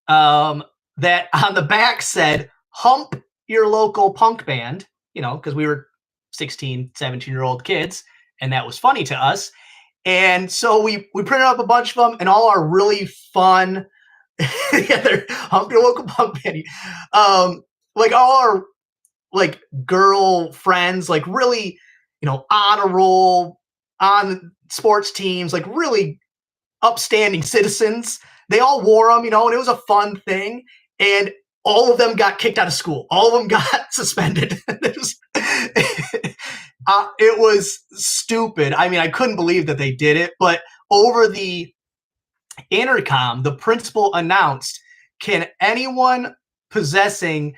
that on the back said, hump your local punk band, because we were 16, 17-year-old kids, and that was funny to us. And so we printed up a bunch of them, and all our really fun, they're hump your local punk band, like all our like girl friends, like really, on a roll, on sports teams, like really upstanding citizens. They all wore them, and it was a fun thing. And all of them got kicked out of school. All of them got suspended. It was stupid. I mean, I couldn't believe that they did it. But over the intercom, the principal announced, can anyone possessing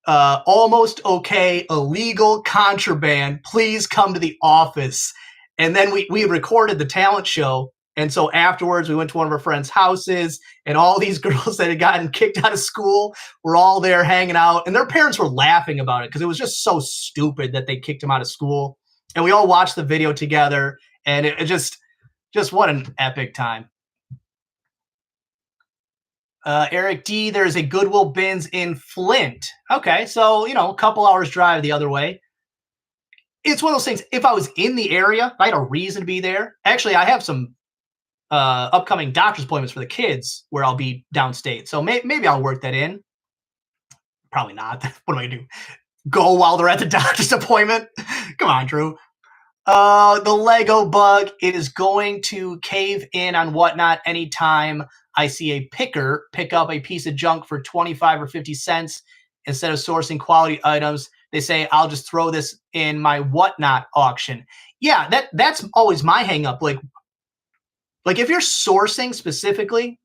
Almost Okay illegal contraband please come to the office? And then we recorded the talent show. And so afterwards, we went to one of our friends' houses, and all these girls that had gotten kicked out of school were all there hanging out. And their parents were laughing about it because it was just so stupid that they kicked them out of school. And we all watched the video together, and it just what an epic time. Eric D, there's a Goodwill Bins in Flint. Okay, so, a couple hours drive the other way. It's one of those things, if I was in the area, if I had a reason to be there. Actually, I have some upcoming doctor's appointments for the kids where I'll be downstate. So maybe I'll work that in. Probably not. What am I going to do? Go while they're at the doctor's appointment? Come on, Drew. The Lego bug, it is going to cave in on Whatnot anytime I see a picker pick up a piece of junk for 25 or 50 cents instead of sourcing quality items. They say, I'll just throw this in my Whatnot auction. Yeah, that's always my hang up. Like, Like if you're sourcing specifically,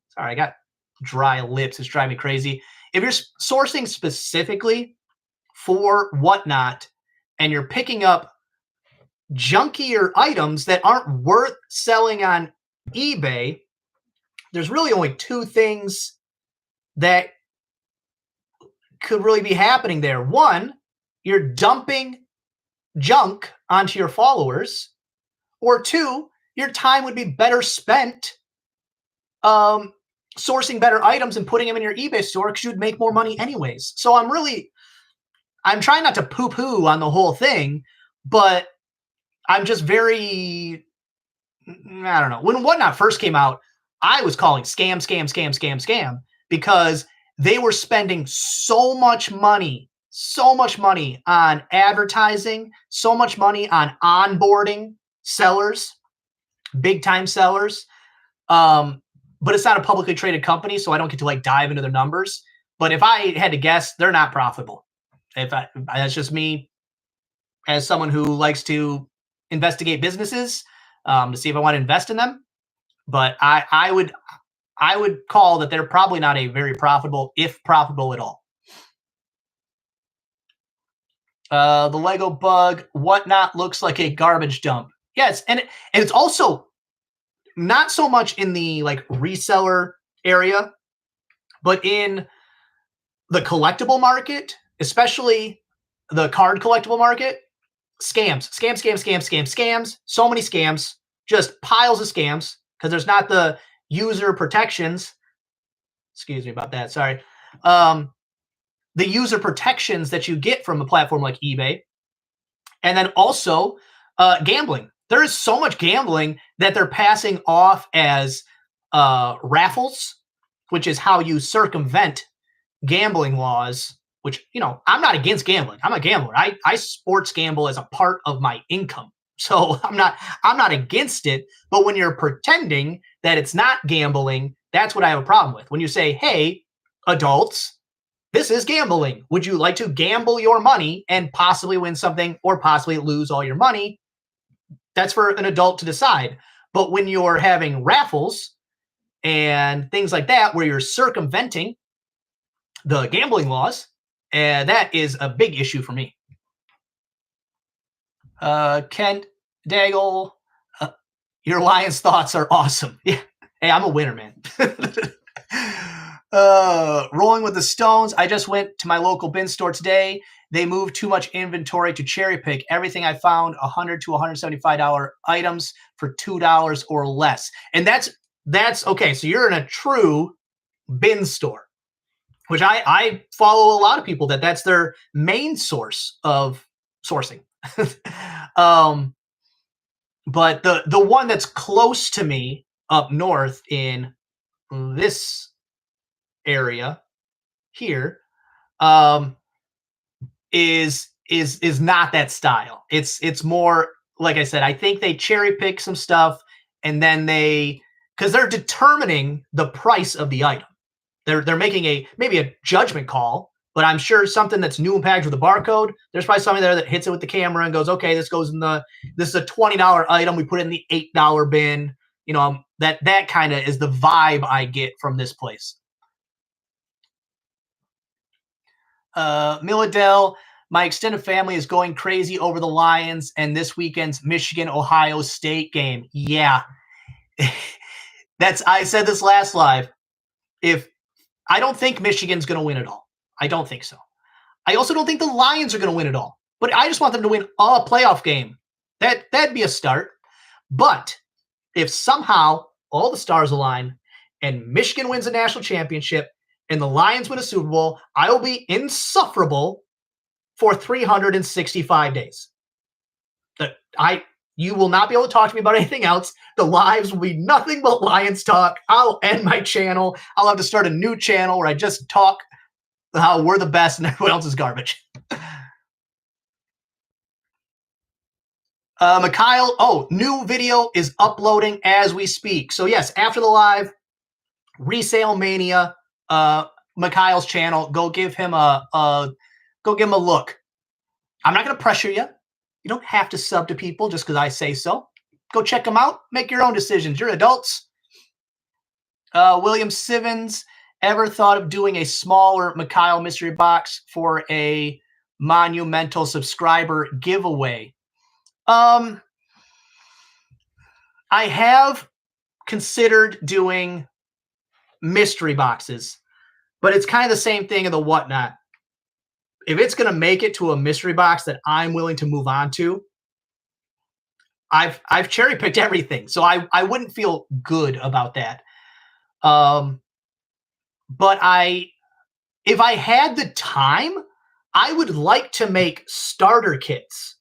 sorry, I got dry lips. It's driving me crazy. If you're sourcing specifically for whatnot and you're picking up junkier items that aren't worth selling on eBay, there's really only two things that could really be happening there. One, you're dumping junk onto your followers, or two, your time would be better spent sourcing better items and putting them in your eBay store because you'd make more money anyways. So I'm trying not to poo-poo on the whole thing, but I'm just very, I don't know. When Whatnot first came out, I was calling scam because they were spending so much money on advertising, so much money on onboarding sellers, big time sellers. But it's not a publicly traded company, so I don't get to like dive into their numbers. But if I had to guess, they're not profitable. That's just me as someone who likes to investigate businesses to see if I want to invest in them. But I would call that they're probably not a very profitable, if profitable at all. The Lego bug, Whatnot looks like a garbage dump. Yes, and it's also not so much in the like reseller area, but in the collectible market, especially the card collectible market. Scams. So many scams, just piles of scams because there's not the user protections. Excuse me about that. Sorry. The user protections that you get from a platform like eBay. And then also gambling. There is so much gambling that they're passing off as raffles, which is how you circumvent gambling laws, which, you know, I'm not against gambling. I'm a gambler. I sports gamble as a part of my income. So I'm not against it. But when you're pretending that it's not gambling, that's what I have a problem with. When you say, hey, adults, this is gambling. Would you like to gamble your money and possibly win something or possibly lose all your money? That's for an adult to decide. But when you're having raffles and things like that, where you're circumventing the gambling laws, that is a big issue for me. Kent Daigle, your Lions thoughts are awesome. Yeah. Hey, I'm a winner, man. Rolling with the Stones. I just went to my local bin store today. They moved too much inventory to cherry pick. Everything I found, $100 to $175 items for $2 or less. And that's okay. So you're in a true bin store, which I follow a lot of people that's their main source of sourcing. But the one that's close to me up north in this area here is not that style. It's more, like I said, I think they cherry pick some stuff and then because they're determining the price of the item. They're making maybe a judgment call, but I'm sure something that's new and packaged with a barcode, there's probably something there that hits it with the camera and goes, okay, this is a $20 item. We put it in the $8 bin. You know, that kind of is the vibe I get from this place. Milladell, my extended family is going crazy over the Lions and this weekend's Michigan-Ohio State game. Yeah. I said this last live. I don't think Michigan's going to win it all. I don't think so. I also don't think the Lions are going to win it all. But I just want them to win a playoff game. That'd be a start. But if somehow all the stars align and Michigan wins a national championship and the Lions win a Super Bowl, I will be insufferable for 365 days. You will not be able to talk to me about anything else. The lives will be nothing but Lions talk. I'll end my channel. I'll have to start a new channel where I just talk how we're the best and everyone else is garbage. Mikhail, new video is uploading as we speak. So yes, after the live, Resale Mania, Mikhail's channel, go give him a look. I'm not going to pressure you. You don't have to sub to people just because I say so. Go check them out. Make your own decisions. You're adults. William Sivens, ever thought of doing a smaller Mikhail mystery box for a monumental subscriber giveaway? I have considered doing mystery boxes, but it's kind of the same thing in the whatnot. If it's going to make it to a mystery box that I'm willing to move on to, I've cherry picked everything, so I wouldn't feel good about that. But if I had the time, I would like to make starter kits.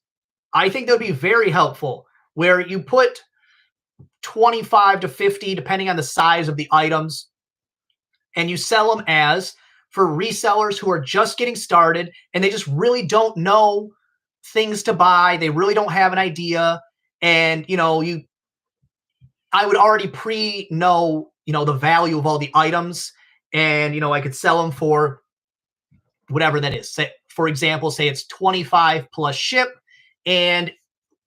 I think that would be very helpful, where you put 25 to 50, depending on the size of the items, and you sell them as for resellers who are just getting started and they just really don't know things to buy. They really don't have an idea. And, I would already know, the value of all the items, and, I could sell them for whatever that is. Say, for example, say it's 25 plus ship. And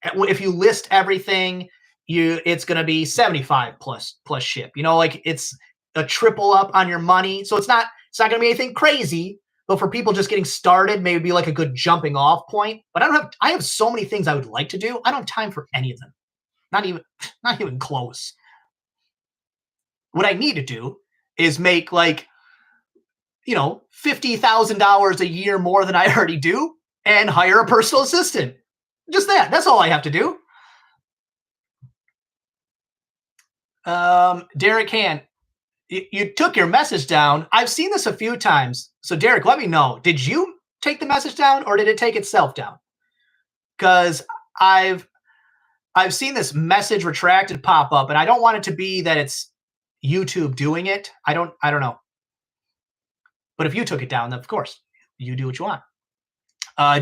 if you list everything, it's going to be 75 plus ship, it's a triple up on your money. So it's not going to be anything crazy, but for people just getting started, maybe be like a good jumping off point. But I have so many things I would like to do. I don't have time for any of them. Not even close. What I need to do is make $50,000 a year more than I already do and hire a personal assistant. Just that. That's all I have to do. Derek Han, you took your message down. I've seen this a few times. So Derek, let me know. Did you take the message down or did it take itself down? Because I've seen this message retracted pop up, and I don't want it to be that it's YouTube doing it. I don't know. But if you took it down, then of course you do what you want.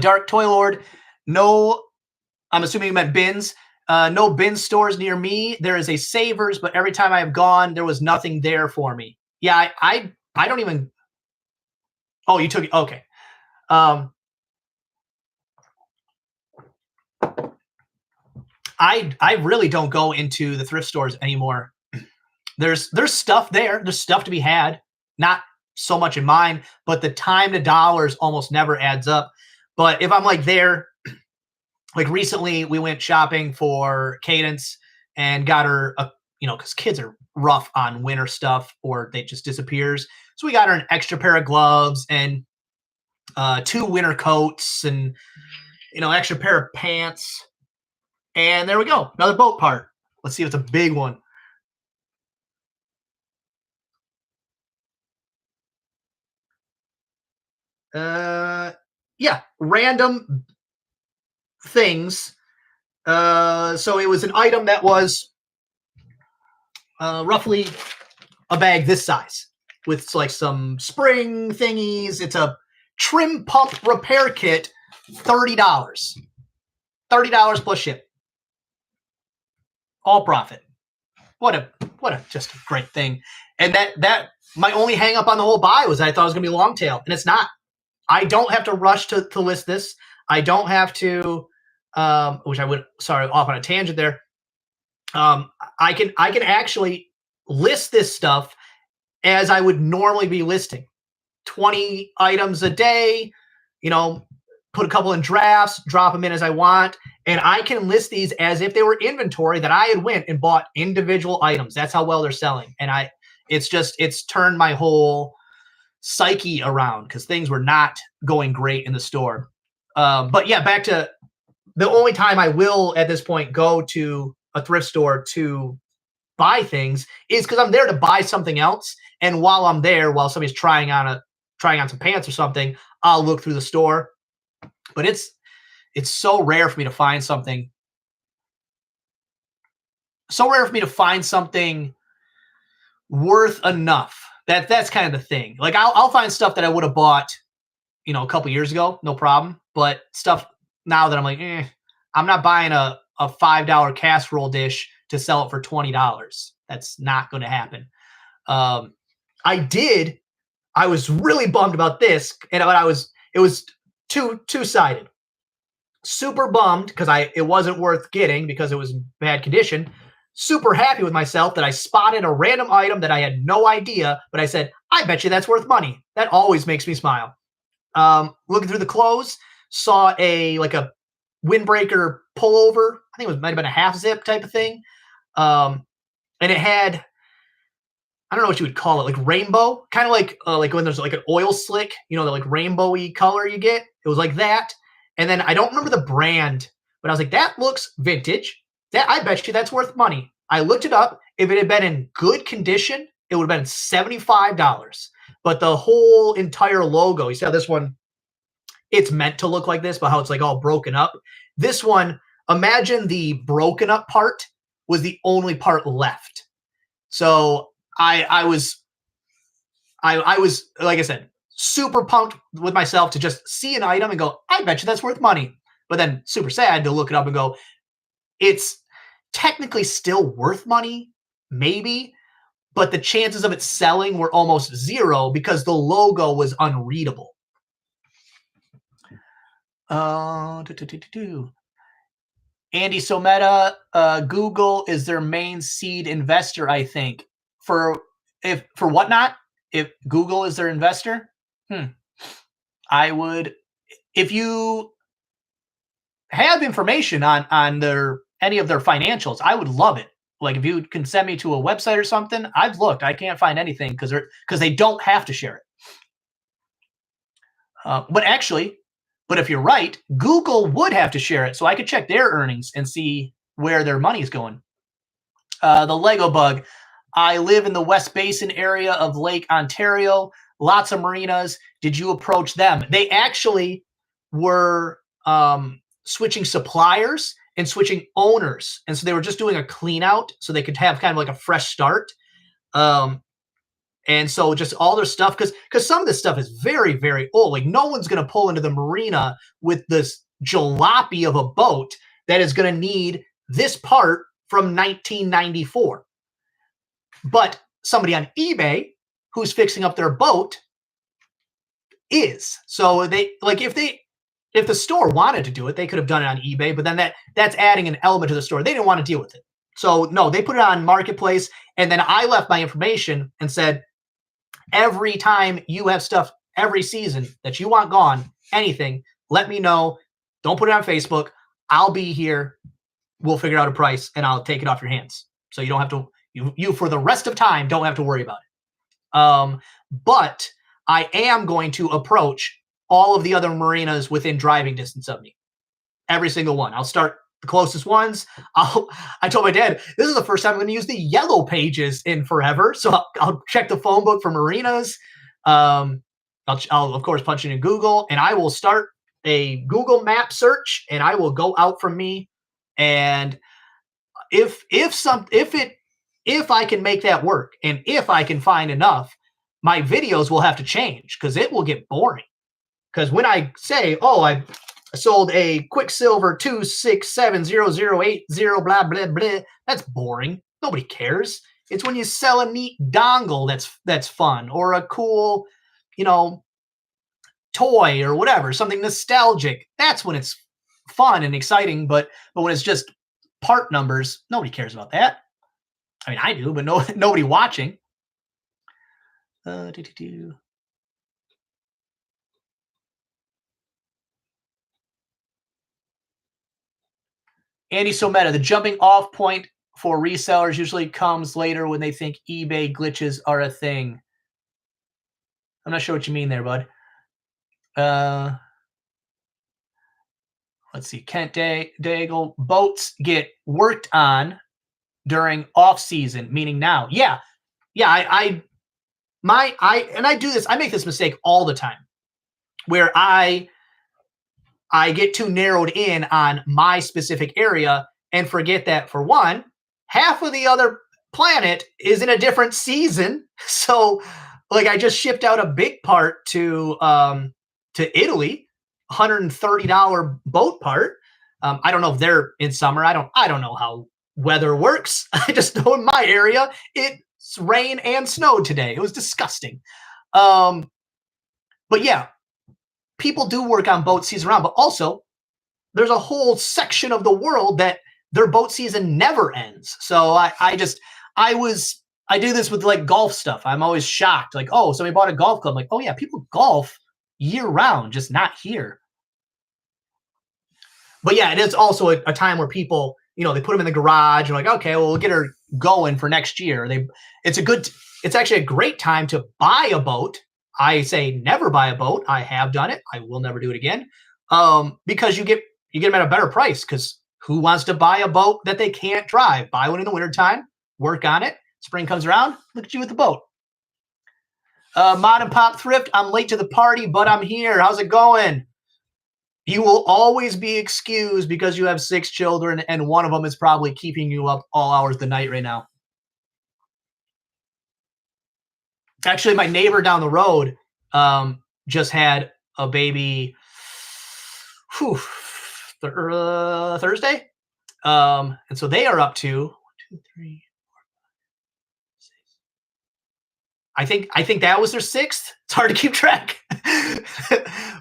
Dark Toy Lord, no, I'm assuming you meant bins. No bin stores near me. There is a Savers, but every time I have gone, there was nothing there for me. Yeah, I don't even. Oh, you took it. Okay. I really don't go into the thrift stores anymore. There's stuff there. There's stuff to be had. Not so much in mine, but the time to dollars almost never adds up. But if I'm there, like recently we went shopping for Cadence and got her because kids are rough on winter stuff or they just disappears. So we got her an extra pair of gloves and 2 winter coats and extra pair of pants. And there we go. Another boat part. Let's see if it's a big one. Yeah, random things. So it was an item that was roughly a bag this size with some spring thingies. It's a trim pump repair kit, $30. $30 plus ship. All profit. What a just a great thing. And that my only hang up on the whole buy was I thought it was gonna be long tail, and it's not. I don't have to rush to list this. I don't have to which I would, sorry, off on a tangent there. I can actually list this stuff as I would normally be listing. 20 items a day, put a couple in drafts, drop them in as I want. And I can list these as if they were inventory that I had went and bought individual items. That's how well they're selling. And it's turned my whole psyche around because things were not going great in the store. But yeah, back to the only time I will at this point go to a thrift store to buy things is because I'm there to buy something else. And while I'm there, while somebody's trying on some pants or something, I'll look through the store. But it's so rare for me to find something. So rare for me to find something worth enough. That's kind of the thing. I'll find stuff that I would have bought, a couple years ago, no problem. But stuff now that I'm I'm not buying a $5 casserole dish to sell it for $20. That's not going to happen. I was really bummed about this, and it was two-sided. super bummed because it wasn't worth getting because it was in bad condition. Super happy with myself that I spotted a random item that I had no idea, but I said, I bet you that's worth money. That always makes me smile. Looking through the clothes, saw a windbreaker pullover. I think might have been a half zip type of thing. And it had, I don't know what you would call it, like rainbow, kind of like when there's like an oil slick, the like rainbowy color you get. It was like that. And then I don't remember the brand, but I was like, that looks vintage. That I bet you that's worth money. I looked it up. If it had been in good condition, it would have been $75. But the whole entire logo, you see how this one, it's meant to look like this, but how it's like all broken up. This one, imagine the broken up part was the only part left. So I was like I said, super pumped with myself to just see an item and go, I bet you that's worth money. But then super sad to look it up and go, it's technically still worth money, maybe, but the chances of it selling were almost zero because the logo was unreadable. Andy Someta, Google is their main seed investor, I think. For whatnot, if Google is their investor, I would, if you have information on any of their financials, I would love it. Like if you can send me to a website or something, I've looked, I can't find anything because they don't have to share it. But if you're right, Google would have to share it so I could check their earnings and see where their money's going. The Lego Bug. I live in the West Basin area of Lake Ontario. Lots of marinas. Did you approach them? They actually were switching suppliers and switching owners. And so they were just doing a clean out so they could have kind of like a fresh start. And so just all their stuff, because some of this stuff is very, very old. Like no one's going to pull into the marina with this jalopy of a boat that is going to need this part from 1994. But somebody on eBay who's fixing up their boat is. So they like if the store wanted to do it, they could have done it on eBay, but then that's adding an element to the store. They didn't want to deal with it. So no, they put it on Marketplace, and then I left my information and said, every time you have stuff every season that you want gone, anything, let me know. Don't put it on Facebook. I'll be here. We'll figure out a price and I'll take it off your hands. So you don't have to, you for the rest of time, don't have to worry about it. But I am going to approach all of the other marinas within driving distance of me. Every single one. I'll start the closest ones. I told my dad, this is the first time I'm going to use the yellow pages in forever. So I'll check the phone book for marinas. I'll of course punch it in Google, and I will start a Google map search, and I will go out from me. And if I can make that work, and if I can find enough, my videos will have to change because it will get boring. Because when I say, oh, I sold a Quicksilver 2670080, blah, blah, blah, that's boring. Nobody cares. It's when you sell a neat dongle that's fun, or a cool, toy or whatever, something nostalgic. That's when it's fun and exciting. But when it's just part numbers, nobody cares about that. I mean, I do, but nobody watching. Andy Someta, the jumping off point for resellers usually comes later when they think eBay glitches are a thing. I'm not sure what you mean there, bud. Let's see. Kent Daigle, boats get worked on during off season, meaning now. Yeah. I do this. I make this mistake all the time, where I get too narrowed in on my specific area and forget that, for one, half of the other planet is in a different season. So, like, I just shipped out a big part to Italy, $130 boat part. I don't know if they're in summer. I don't know how weather works. I just know in my area it's rain and snowed today. It was disgusting. But yeah, people do work on boats season round, but also there's a whole section of the world that their boat season never ends. So I do this with like golf stuff. I'm always shocked. Like, oh, somebody bought a golf club. I'm like, oh yeah, people golf year round, just not here. But yeah, it is also a time where people, they put them in the garage and like, okay, well, we'll get her going for next year. It's actually a great time to buy a boat. I say never buy a boat. I have done it. I will never do it again. Because you get them at a better price, because who wants to buy a boat that they can't drive? Buy one in the wintertime, work on it. Spring comes around, look at you with the boat. Mod and Pop Thrift, I'm late to the party, but I'm here. How's it going? You will always be excused because you have 6 children, and one of them is probably keeping you up all hours of the night right now. Actually, my neighbor down the road just had a baby Thursday. And so they are up to 1, 2, 3, 4, 5, 6. I think that was their 6th. It's hard to keep track.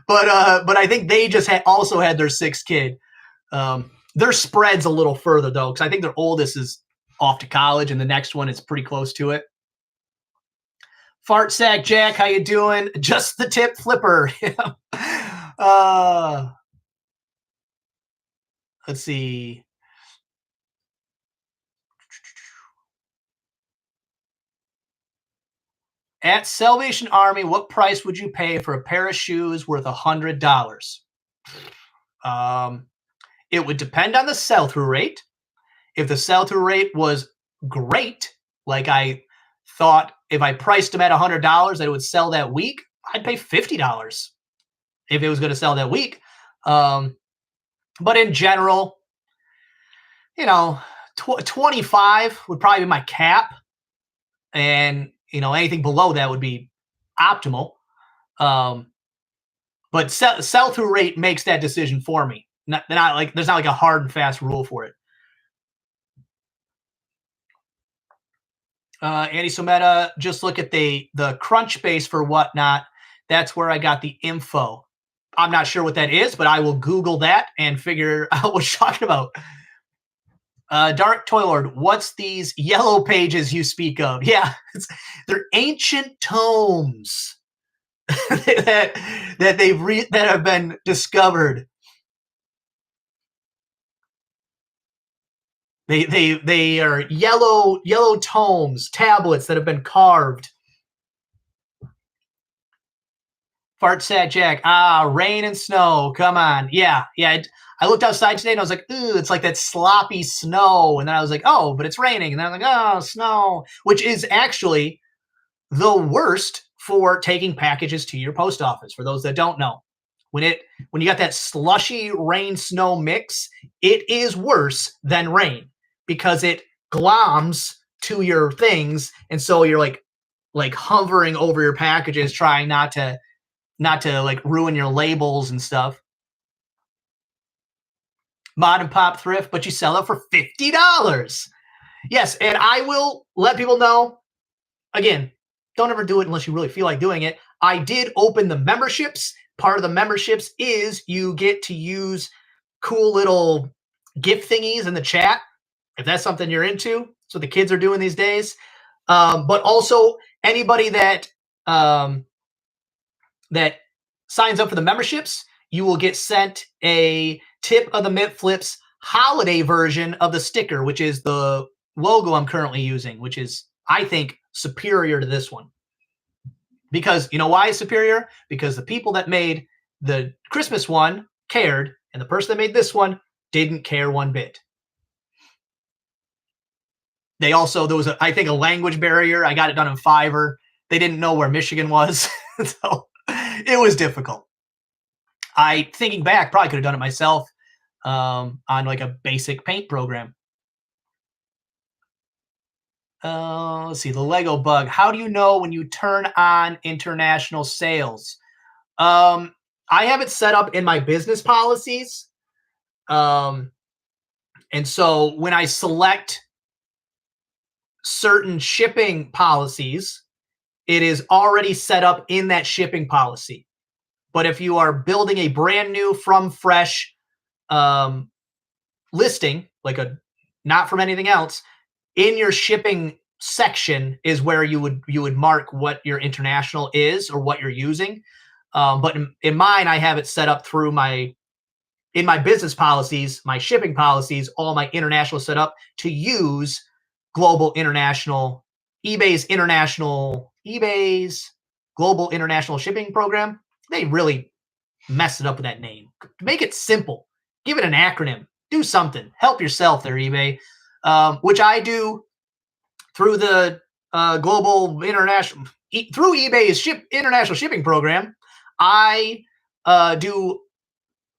but I think they just also had their 6th kid. Their spread's a little further though, because I think their oldest is off to college and the next one is pretty close to it. Fart Sack Jack, how you doing? Just the tip flipper. Let's see. At Salvation Army, what price would you pay for a pair of shoes worth $100? It would depend on the sell-through rate. If the sell-through rate was great, like I thought if I priced them at $100 that it would sell that week, I'd pay $50 if it was going to sell that week. But in general, 25 would probably be my cap. And, anything below that would be optimal. But sell-through rate makes that decision for me. There's not like a hard and fast rule for it. Andy Someta, just look at the Crunchbase for Whatnot. That's where I got the info. I'm not sure what that is, but I will Google that and figure out what you're talking about. Dark Toylord, what's these yellow pages you speak of? Yeah, they're ancient tomes that have been discovered. They are yellow tomes, tablets that have been carved. Fart Sat Jack, rain and snow. Come on, yeah. I looked outside today and I was like, ooh, it's like that sloppy snow. And then I was like, oh, but it's raining. And then I'm like, oh, snow, which is actually the worst for taking packages to your post office. For those that don't know, when you got that slushy rain snow mix, it is worse than rain because it gloms to your things. And so you're like hovering over your packages, trying not to like ruin your labels and stuff. Mod and Pop Thrift, but you sell it for $50. Yes, and I will let people know, again, don't ever do it unless you really feel like doing it. I did open the memberships. Part of the memberships is you get to use cool little gift thingies in the chat, if that's something you're into. That's what the kids are doing these days. But also anybody that signs up for the memberships, you will get sent a Tip of the Mint Flips holiday version of the sticker, which is the logo I'm currently using, which is, I think, superior to this one. Because you know why it's superior? Because the people that made the Christmas one cared, and the person that made this one didn't care one bit. There was, I think, a language barrier. I got it done in Fiverr. They didn't know where Michigan was. So it was difficult. Thinking back, probably could have done it myself on like a basic paint program. Let's see, the Lego bug. How do you know when you turn on international sales? I have it set up in my business policies. And so when I select certain shipping policies, it is already set up in that shipping policy. But if you are building a brand new from fresh listing, like not from anything else, in your shipping section is where you would mark what your international is or what you're using. But in mine, I have it set up through in my business policies, my shipping policies, all my international set up to use global international, eBay's global international shipping program. They really messed it up with that name. Make it simple. Give it an acronym. Do something. Help yourself there, eBay, which I do through the global international, through eBay's international shipping program. I do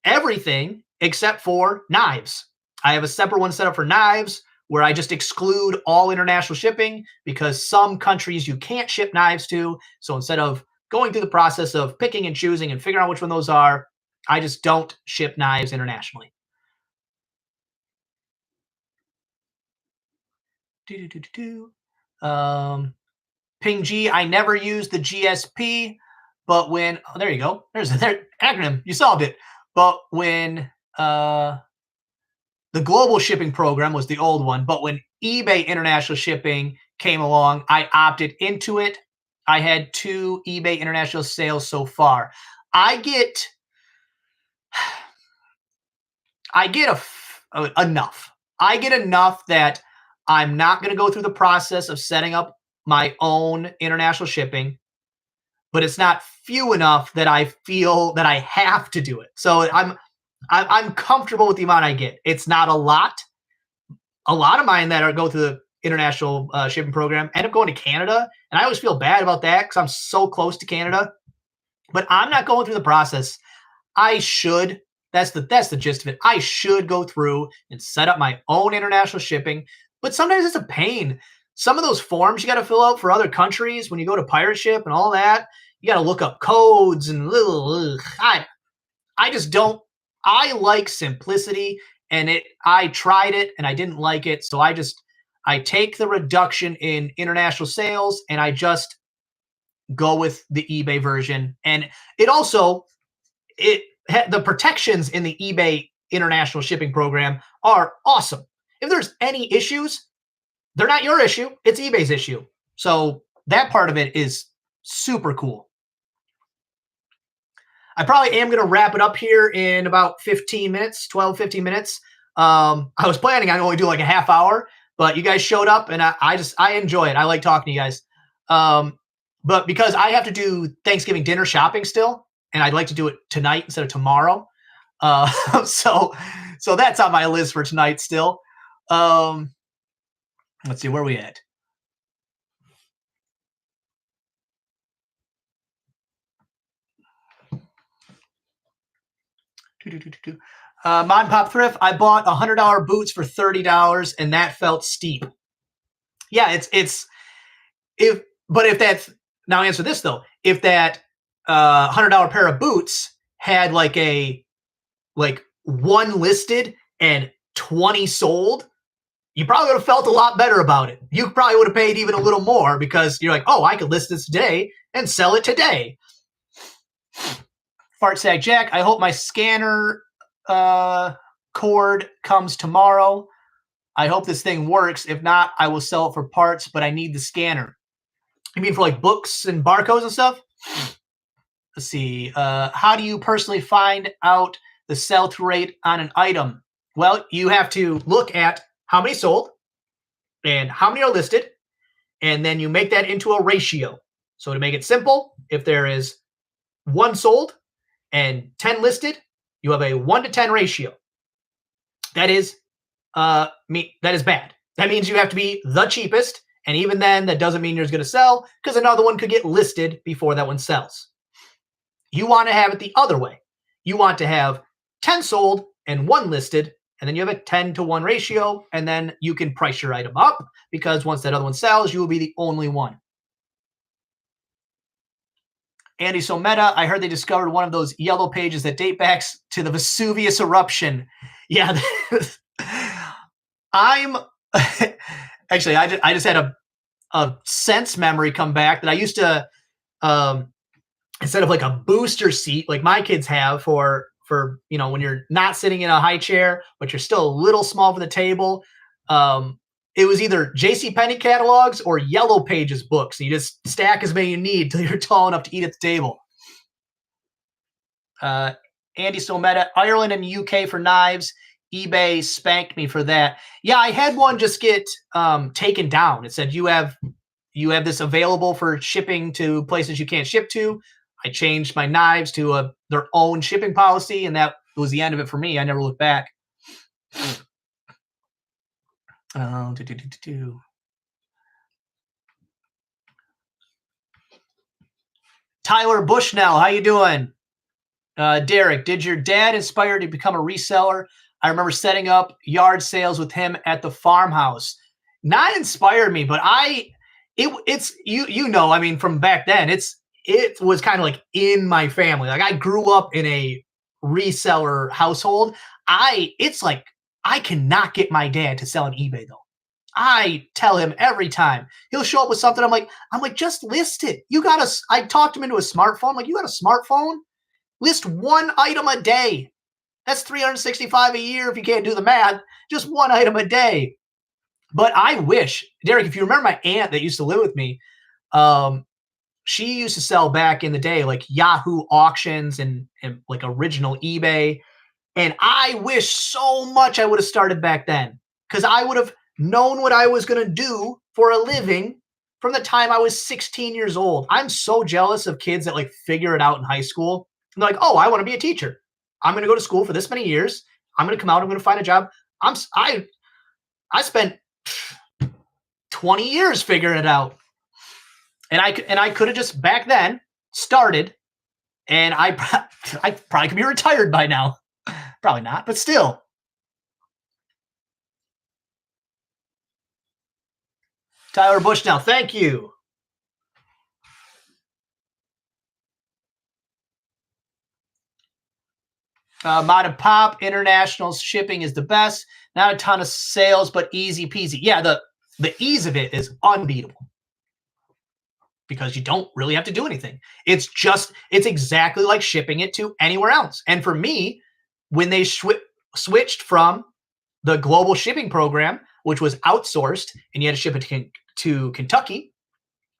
everything except for knives. I have a separate one set up for knives where I just exclude all international shipping because some countries you can't ship knives to. So instead of going through the process of picking and choosing and figuring out which one those are, I just don't ship knives internationally. Ping G, I never use the GSP, but when, oh, there you go. There's their acronym. You solved it. But when the global shipping program was the old one, but when eBay international shipping came along, I opted into it. I had 2 eBay international sales so far. I get enough. I get enough that I'm not going to go through the process of setting up my own international shipping, but it's not few enough that I feel that I have to do it. So I'm comfortable with the amount I get. It's not a lot. A lot of mine that go through the international shipping program end up going to Canada, and I always feel bad about that because I'm so close to Canada. But I'm not going through the process. I should. That's the gist of it. I should go through and set up my own international shipping, but sometimes it's a pain. Some of those forms you got to fill out for other countries when you go to pirate ship and all that. You got to look up codes and I just don't. I like simplicity, and I tried it and I didn't like it, so I take the reduction in international sales and I just go with the eBay version. And the protections in the eBay international shipping program are awesome. If there's any issues, they're not your issue. It's eBay's issue. So that part of it is super cool. I probably am going to wrap it up here in about 15 minutes, 12, 15 minutes. I was planning on only do like a half hour, but you guys showed up and I enjoy it. I like talking to you guys. But because I have to do Thanksgiving dinner shopping still, and I'd like to do it tonight instead of tomorrow. So that's on my list for tonight still. Let's see, where are we at? Mom and Pop Thrift, I bought $100 boots for $30 and that felt steep. Yeah, but if that's, now answer this though, if that $100 pair of boots had like one listed and 20 sold, you probably would have felt a lot better about it. You probably would have paid even a little more because you're like, oh, I could list this today and sell it today. Fart Sack Jack, I hope my scanner cord comes tomorrow. I hope this thing works. If not, I will sell it for parts, but I need the scanner. You mean for like books and barcodes and stuff? Let's see. How do you personally find out the sell-through rate on an item? Well, you have to look at how many sold and how many are listed, and then you make that into a ratio. So to make it simple, if there is 1 sold and 10 listed, you have a 1-to-10 ratio. That is bad. That means you have to be the cheapest, and even then, that doesn't mean you're going to sell because another one could get listed before that one sells. You want to have it the other way. You want to have 10 sold and 1 listed, and then you have a 10-to-1 ratio, and then you can price your item up because once that other one sells, you will be the only one. Andy So Meta, I heard they discovered one of those yellow pages that date back to the Vesuvius eruption. Yeah, actually, I just had a sense memory come back that I used to, instead of like a booster seat like my kids have for for, you know, when you're not sitting in a high chair, but you're still a little small for the table. It was either JCPenney catalogs or Yellow Pages books. You just stack as many you need till you're tall enough to eat at the table. Andy Someta, Ireland and UK for knives. eBay spanked me for that. Yeah, I had one just get taken down. It said you have this available for shipping to places you can't ship to. I changed my knives to their own shipping policy, and that was the end of it for me. I never looked back. Tyler Bushnell, how you doing? Derek, did your dad inspire you to become a reseller? I remember setting up yard sales with him at the farmhouse. Not inspired me, but it's you know, I mean, from back then, it was kind of like in my family. Like I grew up in a reseller household. It's like I cannot get my dad to sell on eBay though. I tell him every time he'll show up with something. I'm like, just list it. I talked him into a smartphone. I'm like, you got a smartphone? List one item a day. That's 365 a year if you can't do the math. Just one item a day. But I wish, Derek, if you remember my aunt that used to live with me, she used to sell back in the day like Yahoo auctions and like original eBay. And I wish so much I would have started back then because I would have known what I was going to do for a living from the time I was 16 years old. I'm so jealous of kids that like figure it out in high school. And they're like, oh, I want to be a teacher. I'm going to go to school for this many years. I'm going to come out. I'm going to find a job. I spent 20 years figuring it out. And I could have just back then started, and I probably could be retired by now. Probably not, but still. Tyler Bushnell, thank you. Mod and Pop, international shipping is the best. Not a ton of sales, but easy peasy. Yeah, the ease of it is unbeatable because you don't really have to do anything. It's exactly like shipping it to anywhere else. And for me, when they switched from the global shipping program, which was outsourced, and you had to ship it to Kentucky.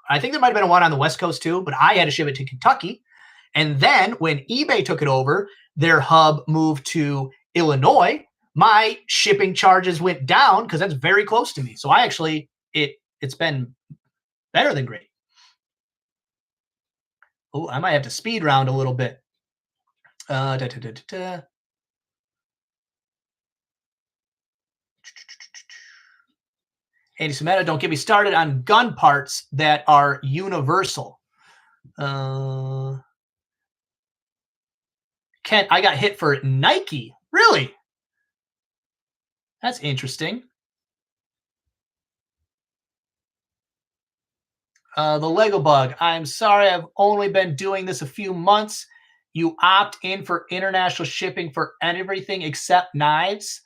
I think there might have been one on the West Coast too, but I had to ship it to Kentucky. And then when eBay took it over, their hub moved to Illinois. My shipping charges went down because that's very close to me. So I actually, it's been better than great. Oh, I might have to speed round a little bit. Andy Someta, don't get me started on gun parts that are universal. Kent, I got hit for Nike. Really? That's interesting. The Lego Bug. I'm sorry, I've only been doing this a few months. You opt in for international shipping for everything except knives.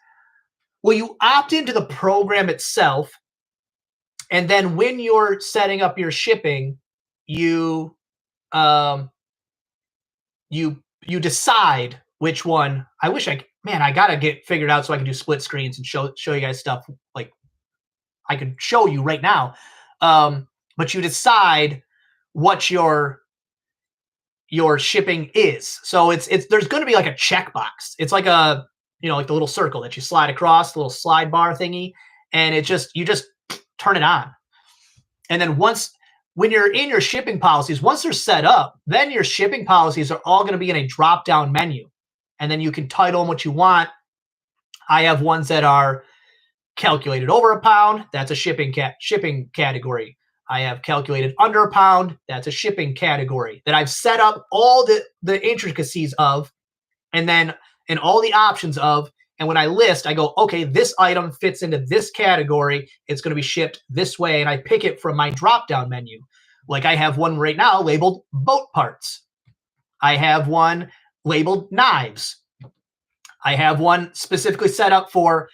Well, you opt into the program itself. And then when you're setting up your shipping, you decide which one. I wish I gotta get figured out so I can do split screens and show you guys stuff like I could show you right now. But you decide what your shipping is. So it's there's going to be like a checkbox. It's like a, like the little circle that you slide across, the little slide bar thingy, and you just turn it on. And then when you're in your shipping policies, once they're set up, then your shipping policies are all going to be in a drop-down menu. And then you can title them what you want. I have ones that are calculated over a pound. That's a shipping category. I have calculated under a pound. That's a shipping category that I've set up all the intricacies of, and all the options of. And when I list, I go, okay, this item fits into this category. It's going to be shipped this way. And I pick it from my drop-down menu. Like I have one right now labeled boat parts. I have one labeled knives. I have one specifically set up for,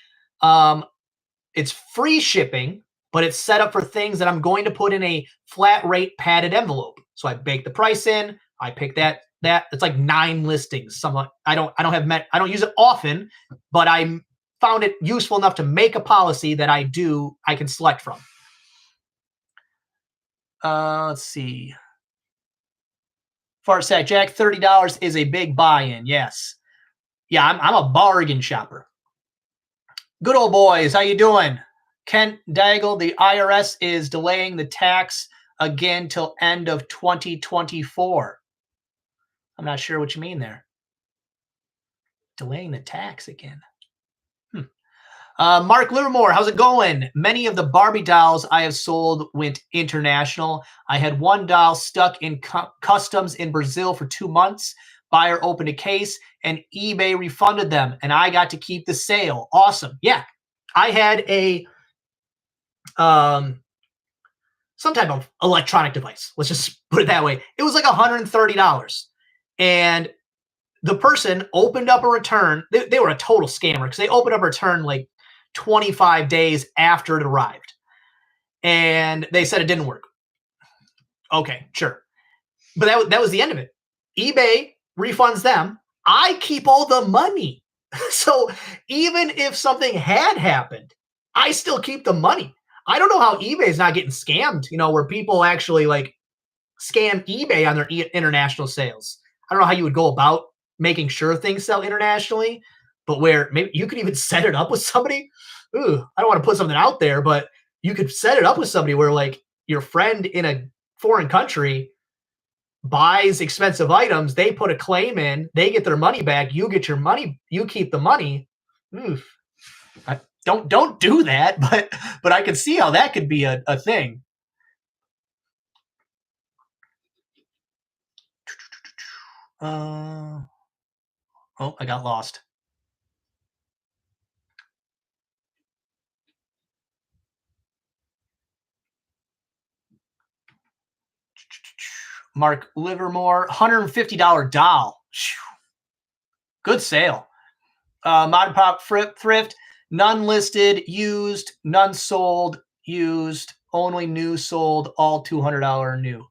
it's free shipping, but it's set up for things that I'm going to put in a flat rate padded envelope. So I bake the price in. I pick that that. It's like 9 listings. Somewhat. I don't use it often, but I found it useful enough to make a policy that I can select from. Let's see. Farsack Jack, $30 is a big buy-in. Yes. Yeah, I'm a bargain shopper. Good old boys, how you doing? Kent Daigle, the IRS is delaying the tax again till end of 2024. I'm not sure what you mean there. Delaying the tax again. Mark Livermore, how's it going? Many of the Barbie dolls I have sold went international. I had one doll stuck in customs in Brazil for 2 months. Buyer opened a case and eBay refunded them, and I got to keep the sale. Awesome. Yeah. I had a some type of electronic device. Let's just put it that way. It was like $130. And the person opened up a return. They were a total scammer because they opened up a return like 25 days after it arrived. And they said it didn't work. Okay, sure. But that was the end of it. eBay refunds them. I keep all the money. So even if something had happened, I still keep the money. I don't know how eBay is not getting scammed, where people actually like scam eBay on their international sales. I don't know how you would go about making sure things sell internationally, but where maybe you could even set it up with somebody. Ooh, I don't want to put something out there, but you could set it up with somebody where like your friend in a foreign country buys expensive items, they put a claim in, they get their money back, you get your money, you keep the money. Oof. Don't do that, but I can see how that could be a thing. Oh, I got lost. Mark Livermore, $150 doll. Good sale. Mod Pop Thrift, none listed, used, none sold, used, only new sold, all $200 new.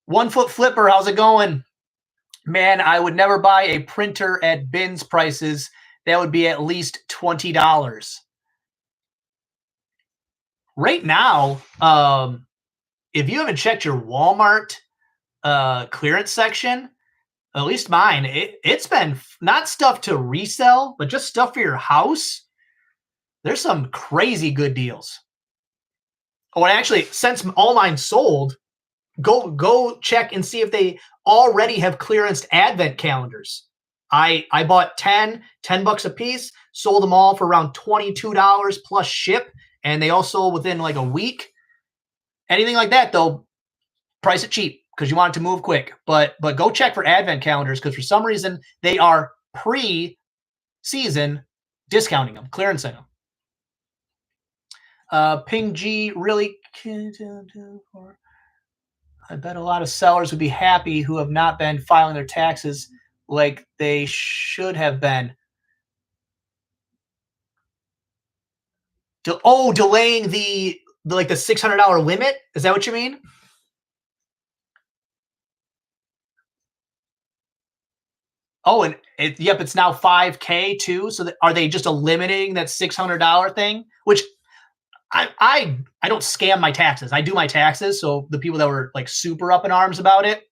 1 Foot Flipper, how's it going? Man, I would never buy a printer at bins prices. That would be at least $20. Right now, if you haven't checked your Walmart clearance section, at least mine, it's been not stuff to resell, but just stuff for your house. There's some crazy good deals. Oh, and actually, since all mine sold, go check and see if they already have clearanced advent calendars. I bought 10 bucks a piece, sold them all for around $22 plus ship, and they also within like a week. Anything like that though, price it cheap because you want it to move quick. But go check for advent calendars because for some reason they are pre-season discounting them, clearancing them. Ping G really. I bet a lot of sellers would be happy who have not been filing their taxes like they should have been. Delaying the $600 limit? Is that what you mean? Oh, and it's now $5K too. So are they just eliminating that $600 thing? Which I don't scam my taxes. I do my taxes. So the people that were like super up in arms about it,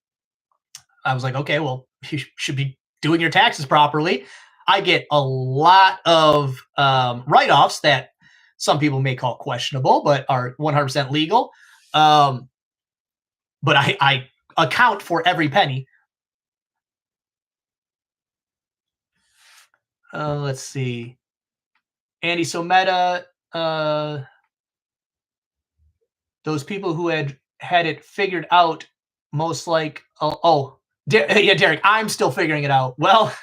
I was like, okay, well, you should be doing your taxes properly. I get a lot of write-offs that some people may call questionable, but are 100% legal. But I account for every penny. Let's see. Andy Someta, those people who had it figured out most like, yeah, Derek, I'm still figuring it out. Well,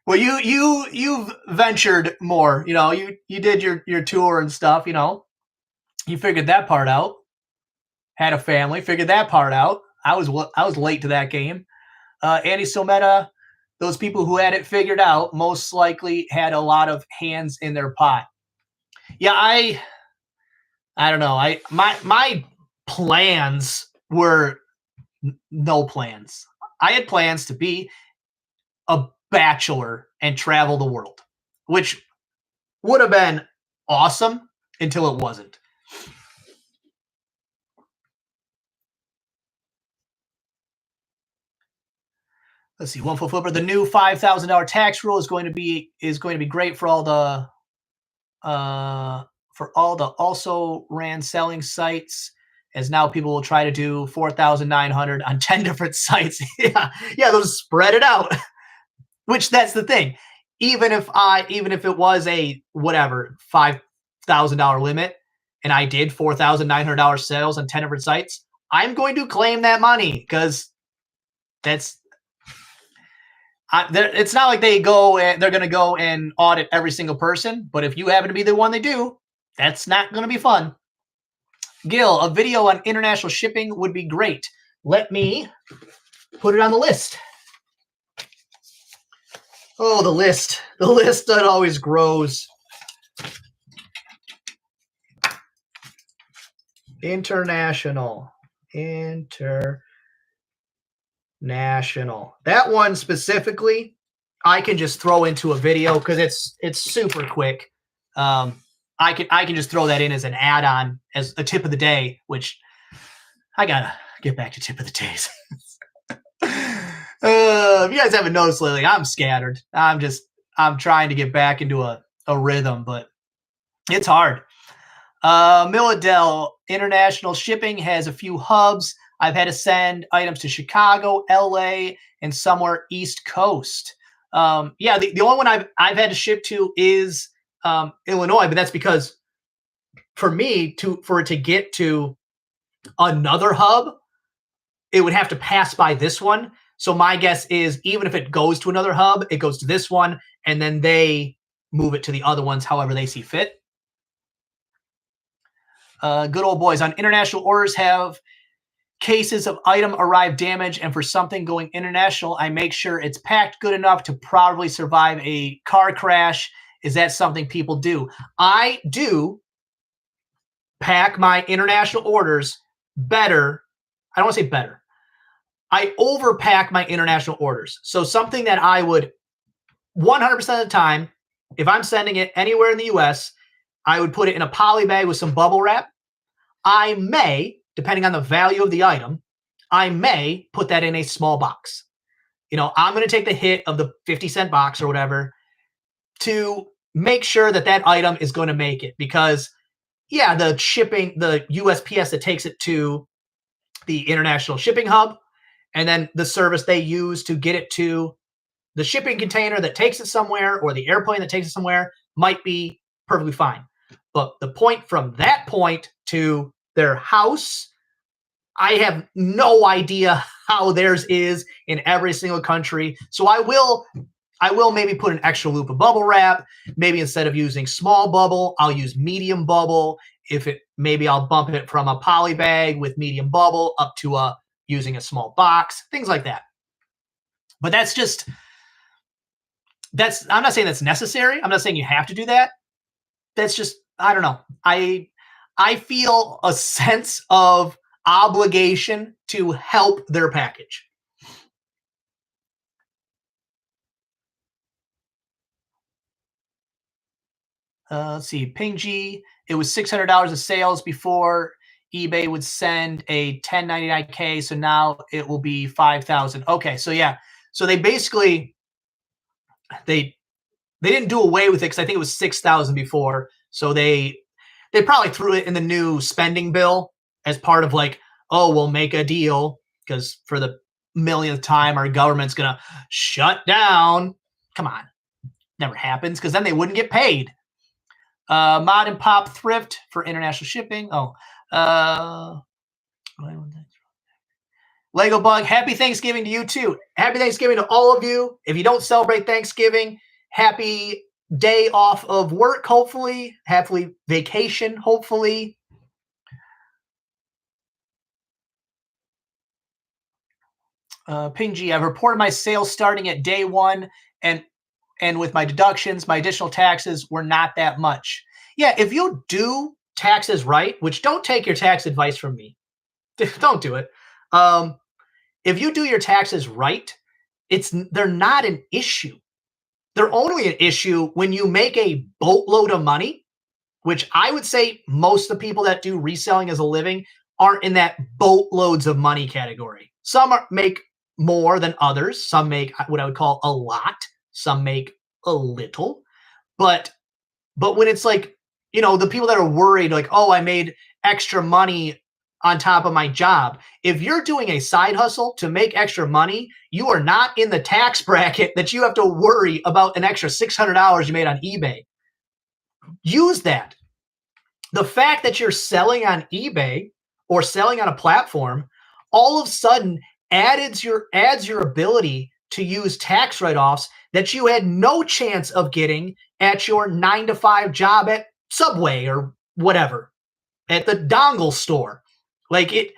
well, you've ventured more, you did your tour and stuff, you figured that part out, had a family, figured that part out. I was late to that game. Andy Someta, those people who had it figured out most likely had a lot of hands in their pot. Yeah, I don't know. My plans were No plans. I had plans to be a bachelor and travel the world, which would have been awesome until it wasn't. Let's see, one foot flipper. The new $5,000 tax rule is going to be great for all the also ran selling sites, as now people will try to do 4,900 on 10 different sites. yeah, those spread it out. Which that's the thing. Even if it was a whatever $5,000 limit, and I did $4,900 sales on 10 different sites, I'm going to claim that money because it's not like they're going to go and audit every single person. But if you happen to be the one they do, that's not going to be fun. Gil, a video on international shipping would be great. Let me put it on the list. Oh, the list that always grows. International. That one specifically, I can just throw into a video because it's super quick. I can just throw that in as an add-on, as a tip of the day, which I gotta get back to tip of the days. If you guys haven't noticed lately, I'm scattered. I'm trying to get back into a rhythm, but it's hard. Milladell, international shipping has a few hubs. I've had to send items to Chicago, LA, and somewhere East Coast. The only one I've had to ship to is Illinois, but that's because for it to get to another hub, it would have to pass by this one. So my guess is even if it goes to another hub, it goes to this one, and then they move it to the other ones however they see fit. Good old boys. On international orders, have cases of item arrive damaged, and for something going international, I make sure it's packed good enough to probably survive a car crash. Is that something people do? I do pack my international orders better. I don't want to say better. I overpack my international orders. So something that I would 100% of the time, if I'm sending it anywhere in the US, I would put it in a poly bag with some bubble wrap. I may, depending on the value of the item, I may put that in a small box. I'm going to take the hit of the 50-cent box or whatever to make sure that item is going to make it, because the shipping, the USPS that takes it to the international shipping hub, and then the service they use to get it to the shipping container that takes it somewhere, or the airplane that takes it somewhere, might be perfectly fine. But the point from that point to their house, I have no idea how theirs is in every single country. So I will maybe put an extra loop of bubble wrap. Maybe instead of using small bubble, I'll use medium bubble. Maybe I'll bump it from a poly bag with medium bubble up to using a small box, things like that. But I'm not saying that's necessary. I'm not saying you have to do that. That's just, I don't know. I feel a sense of obligation to help their package. Let's see. Ping G, it was $600 of sales before eBay would send a 1099K. So now it will be 5,000. Okay. So yeah. So they basically, they didn't do away with it, because I think it was 6,000 before. So they probably threw it in the new spending bill as part of like, oh, we'll make a deal because for the millionth time our government's going to shut down. Come on. Never happens, because then they wouldn't get paid. Mod and Pop Thrift for international shipping. Lego Bug, happy Thanksgiving to you too. Happy Thanksgiving to all of you. If you don't celebrate Thanksgiving, happy day off of work, hopefully. Happy vacation, hopefully. Ping G, I've reported my sales starting at day one, and with my deductions, my additional taxes were not that much. Yeah, if you do taxes right, which don't take your tax advice from me. Don't do it. if you do your taxes right, they're not an issue. They're only an issue when you make a boatload of money, which I would say most of the people that do reselling as a living aren't in that boatloads of money category. Some make more than others. Some make what I would call a lot. Some make a little. But when it's like, you know, the people that are worried, like, oh, I made extra money on top of my job. If you're doing a side hustle to make extra money, you are not in the tax bracket that you have to worry about an extra $600 you made on eBay. Use that. The fact that you're selling on eBay or selling on a platform all of a sudden adds your ability to use tax write-offs that you had no chance of getting at your 9-to-5 job at Subway or whatever, at the dongle store. Like it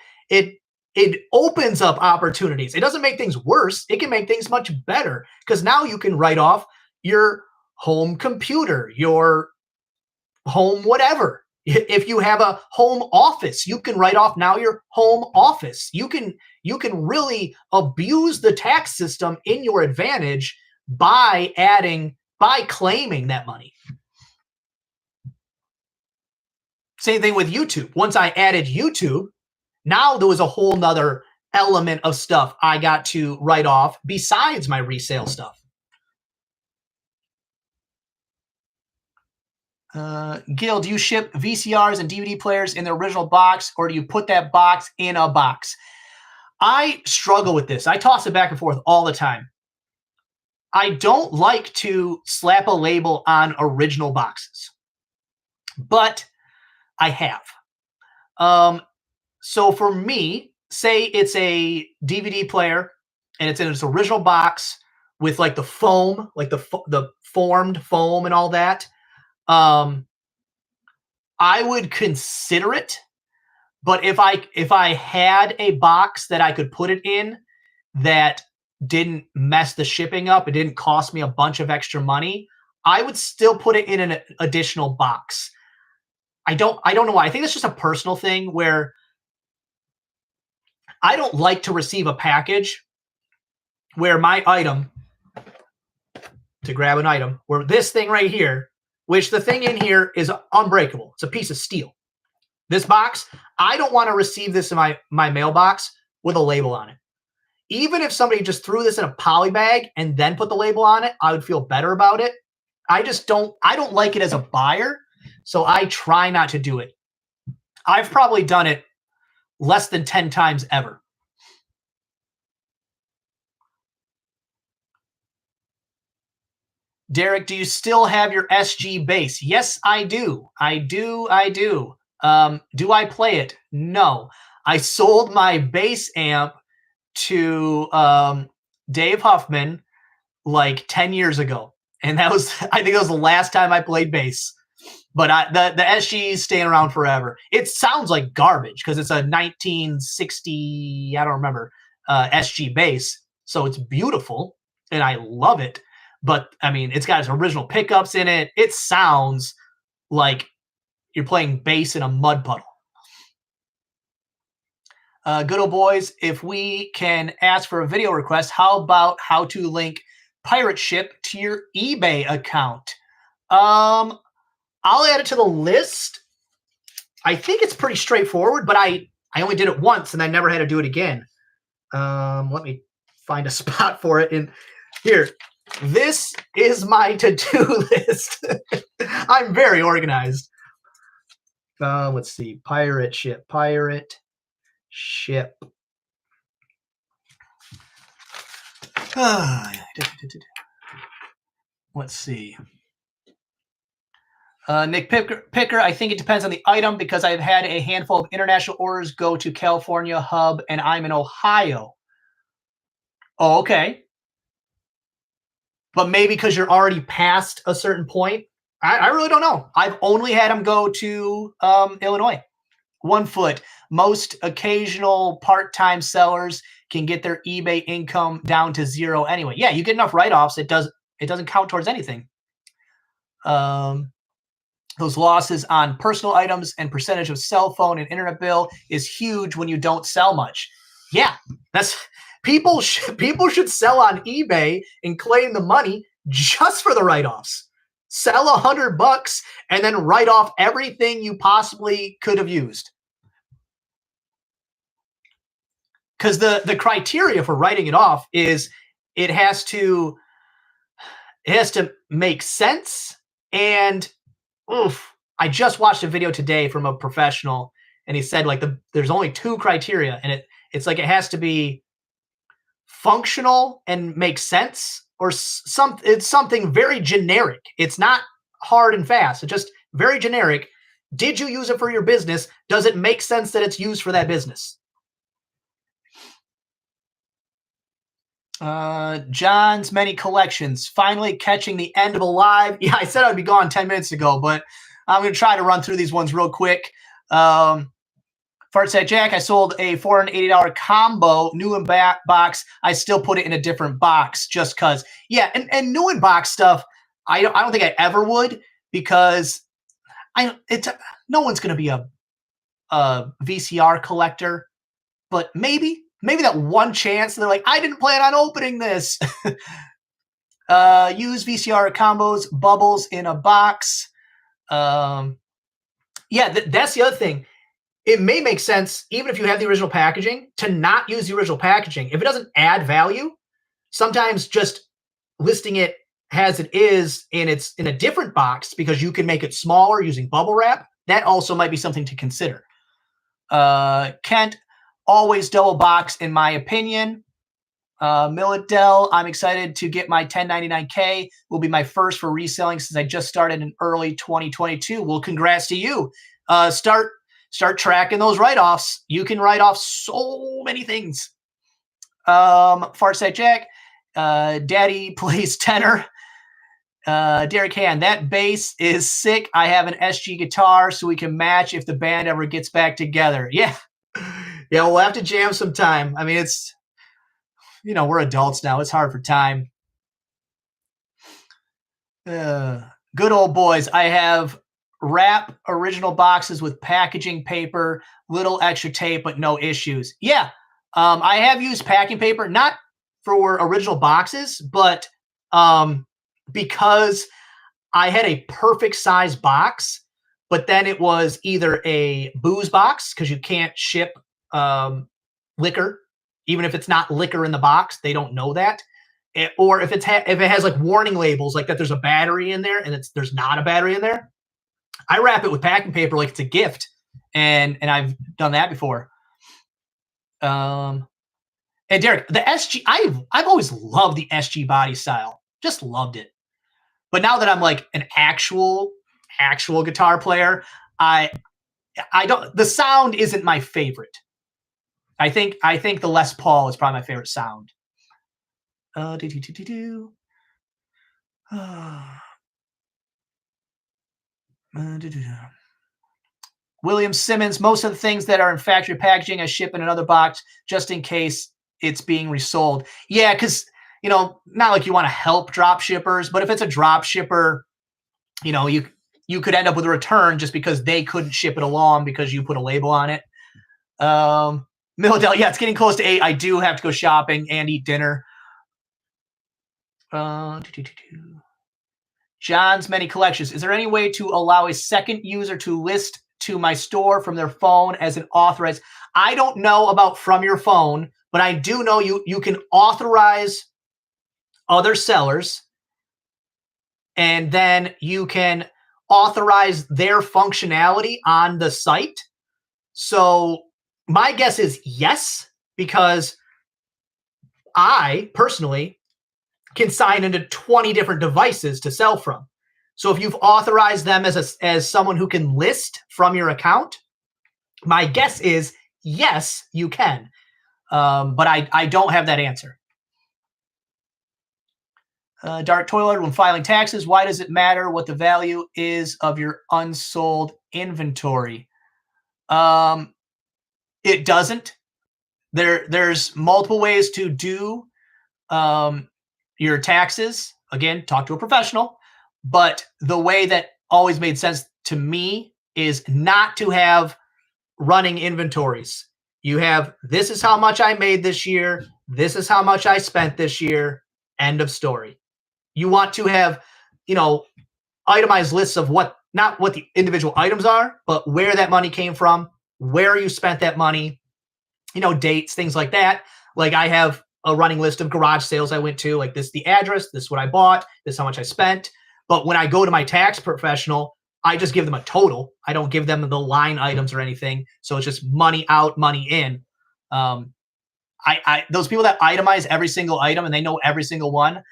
opens up opportunities. It doesn't make things worse. It can make things much better because now you can write off your home computer, your home whatever. If you have a home office, you can write off now your home office. You can really abuse the tax system in your advantage by claiming that money. Same thing with YouTube. Once I added YouTube, now there was a whole nother element of stuff I got to write off besides my resale stuff. Gil, do you ship VCRs and DVD players in the original box, or do you put that box in a box? I struggle with this. I toss it back and forth all the time. I don't like to slap a label on original boxes, but I have. So for me, say it's a DVD player and it's in its original box with like the foam, like the formed foam and all that. I would consider it, but if I had a box that I could put it in that didn't mess the shipping up, it didn't cost me a bunch of extra money, I would still put it in an additional box. I don't know why. I think it's just a personal thing where I don't like to receive a package where my item, to grab an item, where this thing right here, which the thing in here is unbreakable. It's a piece of steel. This box, I don't want to receive this in my mailbox with a label on it. Even if somebody just threw this in a poly bag and then put the label on it, I would feel better about it. I don't like it as a buyer, so I try not to do it. I've probably done it less than 10 times ever. Derek, do you still have your SG bass? Yes, I do. I do. Do I play it? No. I sold my bass amp to Dave Huffman like 10 years ago. And I think that was the last time I played bass. But the SG is staying around forever. It sounds like garbage because it's a 1960, I don't remember, SG bass. So it's beautiful and I love it. But I mean, it's got its original pickups in it. It sounds like you're playing bass in a mud puddle. Good old boys, if we can ask for a video request, how about how to link Pirate Ship to your eBay account? I'll add it to the list. I think it's pretty straightforward, but I only did it once and I never had to do it again. Let me find a spot for it in here. This is my to-do list. I'm very organized. Let's see. Pirate Ship. Let's see. Nick Picker, I think it depends on the item because I've had a handful of international orders go to California hub and I'm in Ohio. Oh, okay. But maybe because you're already past a certain point. I really don't know. I've only had them go to Illinois. 1 foot. Most occasional part-time sellers can get their eBay income down to 0 anyway. Yeah, you get enough write-offs, it doesn't count towards anything. Those losses on personal items and percentage of cell phone and internet bill is huge when you don't sell much. Yeah, People should sell on eBay and claim the money just for the write-offs. Sell $100 and then write off everything you possibly could have used. Because the criteria for writing it off is it has to make sense. And I just watched a video today from a professional, and he said like there's only 2 criteria, and it's like it has to be functional and make sense, or it's something very generic. It's not hard and fast. It's just very generic. Did you use it for your business? Does it make sense that it's used for that business? John's Many Collections, finally catching the end of a live. Yeah, I said I'd be gone 10 minutes ago, but I'm going to try to run through these ones real quick. Fartside Jack, I sold a $480 combo, new in box. I still put it in a different box just because. Yeah, and new in box stuff, I don't think I ever would, because no one's going to be a VCR collector, but maybe that one chance they're like, I didn't plan on opening this. Use VCR combos, bubbles in a box. Yeah, that's the other thing. It may make sense, even if you have the original packaging, to not use the original packaging. If it doesn't add value, sometimes just listing it as it is and it's in a different box because you can make it smaller using bubble wrap, that also might be something to consider. Kent, always double box in my opinion. Milladell, I'm excited to get my 1099K. Will be my first for reselling since I just started in early 2022. Well, congrats to you. Start tracking those write-offs. You can write off so many things. Farsight Jack, Daddy plays tenor. Derek Han, that bass is sick. I have an SG guitar so we can match if the band ever gets back together. Yeah. Yeah, we'll have to jam sometime. I mean, it's, we're adults now. It's hard for time. Good old boys. I have wrap original boxes with packaging paper, little extra tape, but no issues. Yeah, I have used packing paper, not for original boxes, but because I had a perfect size box, but then it was either a booze box, because you can't ship liquor, even if it's not liquor in the box, they don't know that. Or if it has like warning labels like that there's a battery in there and there's not a battery in there, I wrap it with packing paper like it's a gift, and I've done that before. And Derek, the SG, I've always loved the SG body style, just loved it. But now that I'm like an actual guitar player, I don't. The sound isn't my favorite. I think the Les Paul is probably my favorite sound. William Simmons, most of the things that are in factory packaging I ship in another box just in case it's being resold. Yeah, because not like you want to help drop shippers, but if it's a drop shipper, you could end up with a return just because they couldn't ship it along because you put a label on it. Milladell, yeah, it's getting close to 8. I do have to go shopping and eat dinner. John's Many Collections. Is there any way to allow a second user to list to my store from their phone as an authorized? I don't know about from your phone, but I do know you can authorize other sellers, and then you can authorize their functionality on the site. So my guess is yes, because I personally can sign into 20 different devices to sell from. So if you've authorized them as someone who can list from your account, my guess is yes, you can. But I don't have that answer. Dark Toilet, when filing taxes, why does it matter what the value is of your unsold inventory? It doesn't. There's multiple ways to do your taxes. Again, talk to a professional. But the way that always made sense to me is not to have running inventories. You have, this is how much I made this year. this is how much I spent this year. End of story. You want to have, itemized lists of not what the individual items are, but where that money came from, where you spent that money, dates, things like that. Like I have a running list of garage sales I went to, like this is the address, this is what I bought, this is how much I spent. But when I go to my tax professional, I just give them a total. I don't give them the line items or anything. So it's just money out, money in. Those people that itemize every single item and they know every single one,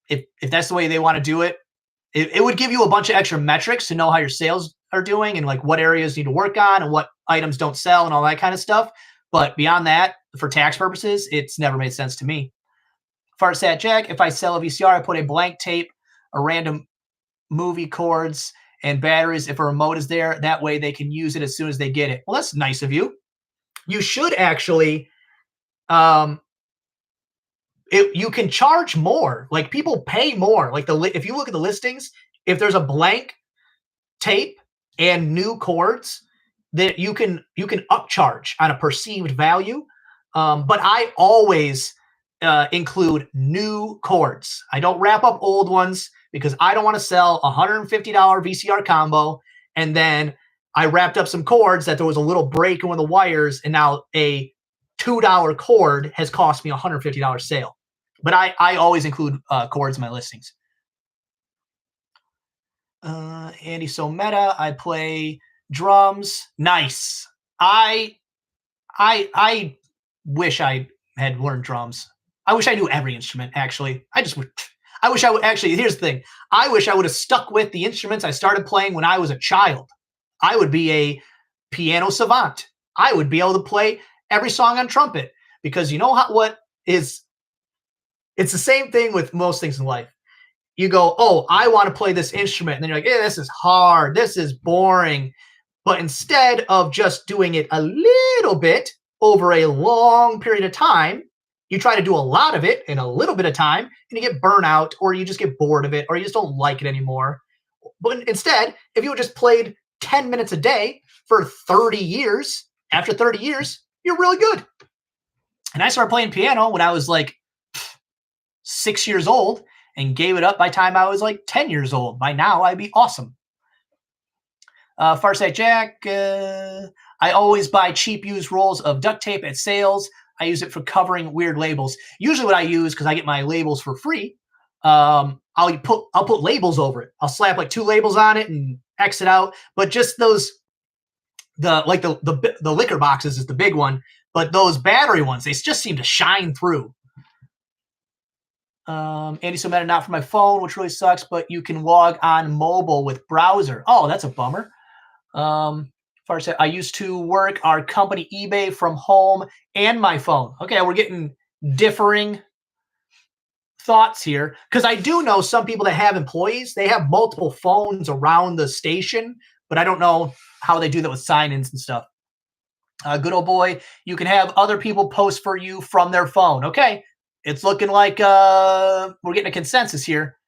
if that's the way they want to do it, it would give you a bunch of extra metrics to know how your sales are doing and like what areas need to work on and what items don't sell and all that kind of stuff. But beyond that, for tax purposes, it's never made sense to me. Fartsat Jack, if I sell a VCR, I put a blank tape, a random movie cords, and batteries. If a remote is there, that way they can use it as soon as they get it. Well, that's nice of you. You should actually, you can charge more. Like people pay more. Like if you look at the listings, if there's a blank tape and new cords, that you can upcharge on a perceived value. But I always include new cords. I don't wrap up old ones because I don't want to sell a $150 VCR combo and then I wrapped up some cords that there was a little break in one of the wires and now a $2 cord has cost me a $150 sale. But I always include cords in my listings. Andy So Meta, I play drums. Nice. I wish I had learned drums. I wish I knew every instrument, actually. I wish I would actually, here's the thing. I wish I would have stuck with the instruments I started playing when I was a child. I would be a piano savant. I would be able to play every song on trumpet because it's the same thing with most things in life. You go, oh, I want to play this instrument. And then you're like, this is hard. This is boring. But instead of just doing it a little bit over a long period of time, you try to do a lot of it in a little bit of time and you get burnout or you just get bored of it or you just don't like it anymore. But instead, if you just played 10 minutes a day for 30 years, after 30 years, you're really good. And I started playing piano when I was like 6 years old and gave it up by the time I was like 10 years old. By now, I'd be awesome. Farsight Jack, I always buy cheap used rolls of duct tape at sales. I use it for covering weird labels. Usually what I use, because I get my labels for free, I'll put labels over it. I'll slap like 2 labels on it and X it out. But just those, the liquor boxes is the big one. But those battery ones, they just seem to shine through. Andy So Meta, not for my phone, which really sucks, but you can log on mobile with browser. Oh, that's a bummer. I used to work our company eBay from home and my phone. Okay, we're getting differing thoughts here because I do know some people that have employees. They have multiple phones around the station, but I don't know how they do that with sign-ins and stuff. Good old boy, you can have other people post for you from their phone. Okay, it's looking like we're getting a consensus here.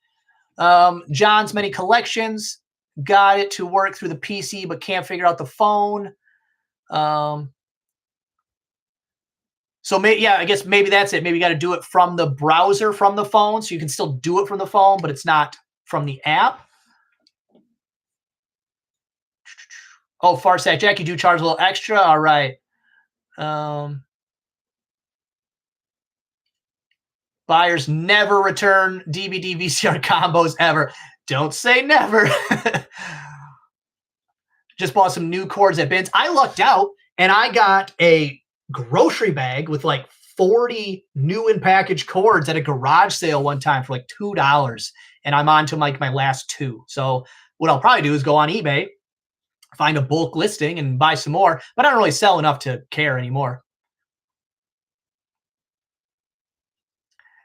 John's Many Collections got it to work through the PC, but can't figure out the phone. I guess maybe that's it. Maybe you got to do it from the browser, from the phone, so you can still do it from the phone, but it's not from the app. Oh, Farsight Jack, you do charge a little extra. All right. Buyers never return DVD VCR combos ever. Don't say never. Just bought some new cords at Bins. I lucked out and I got a grocery bag with like 40 new and packaged cords at a garage sale one time for like $2. And I'm on to like my last 2. So what I'll probably do is go on eBay, find a bulk listing and buy some more, but I don't really sell enough to care anymore.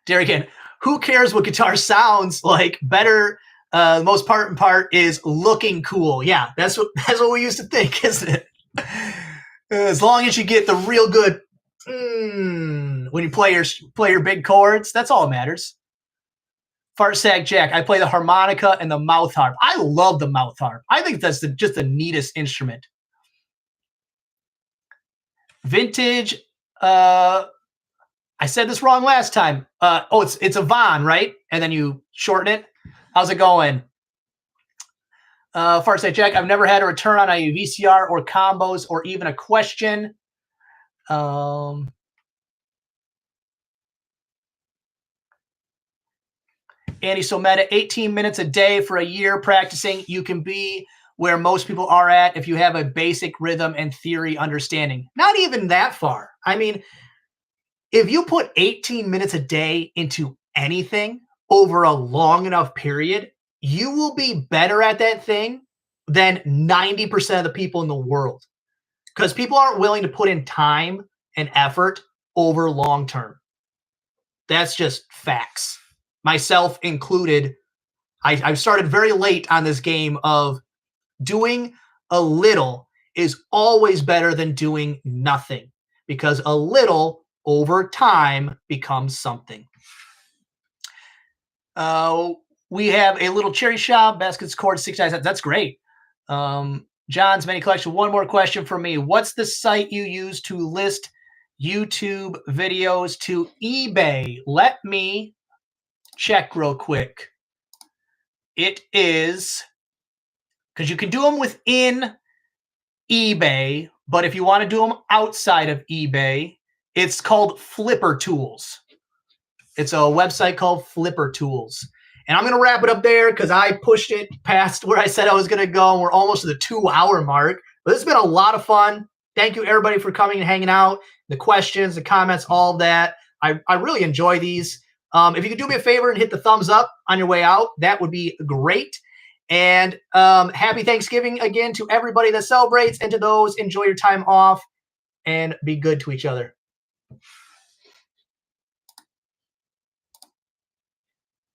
Derek, who cares what guitar sounds like? Better, the most important part is looking cool. Yeah, that's what we used to think, isn't it? As long as you get the real good when you play your big chords, that's all that matters. Fartsag Jack, I play the harmonica and the mouth harp. I love the mouth harp. I think that's just the neatest instrument. Vintage I said this wrong last time. Oh, it's a Von, right? And then you shorten it. How's it going? First I check, I've never had a return on a VCR or combos or even a question. Andy Someta, 18 minutes a day for a year practicing. You can be where most people are at if you have a basic rhythm and theory understanding. Not even that far. I mean, if you put 18 minutes a day into anything over a long enough period, you will be better at that thing than 90% of the people in the world, because people aren't willing to put in time and effort over long term. That's just facts. Myself included. I've started very late on this game of doing a little is always better than doing nothing, because a little over time becomes something. We have a little cherry shop, baskets cord 69 cents. That's great. John's Mini Collection. One more question for me. What's the site you use to list YouTube videos to eBay? Let me check real quick. It is, because you can do them within eBay, but if you want to do them outside of eBay, it's called Flipper Tools. It's a website called Flipper Tools. And I'm going to wrap it up there because I pushed it past where I said I was going to go. And we're almost to the 2-hour mark. But this has been a lot of fun. Thank you, everybody, for coming and hanging out. The questions, the comments, all of that. I really enjoy these. If you could do me a favor and hit the thumbs up on your way out, that would be great. And happy Thanksgiving again to everybody that celebrates, and to those, enjoy your time off and be good to each other.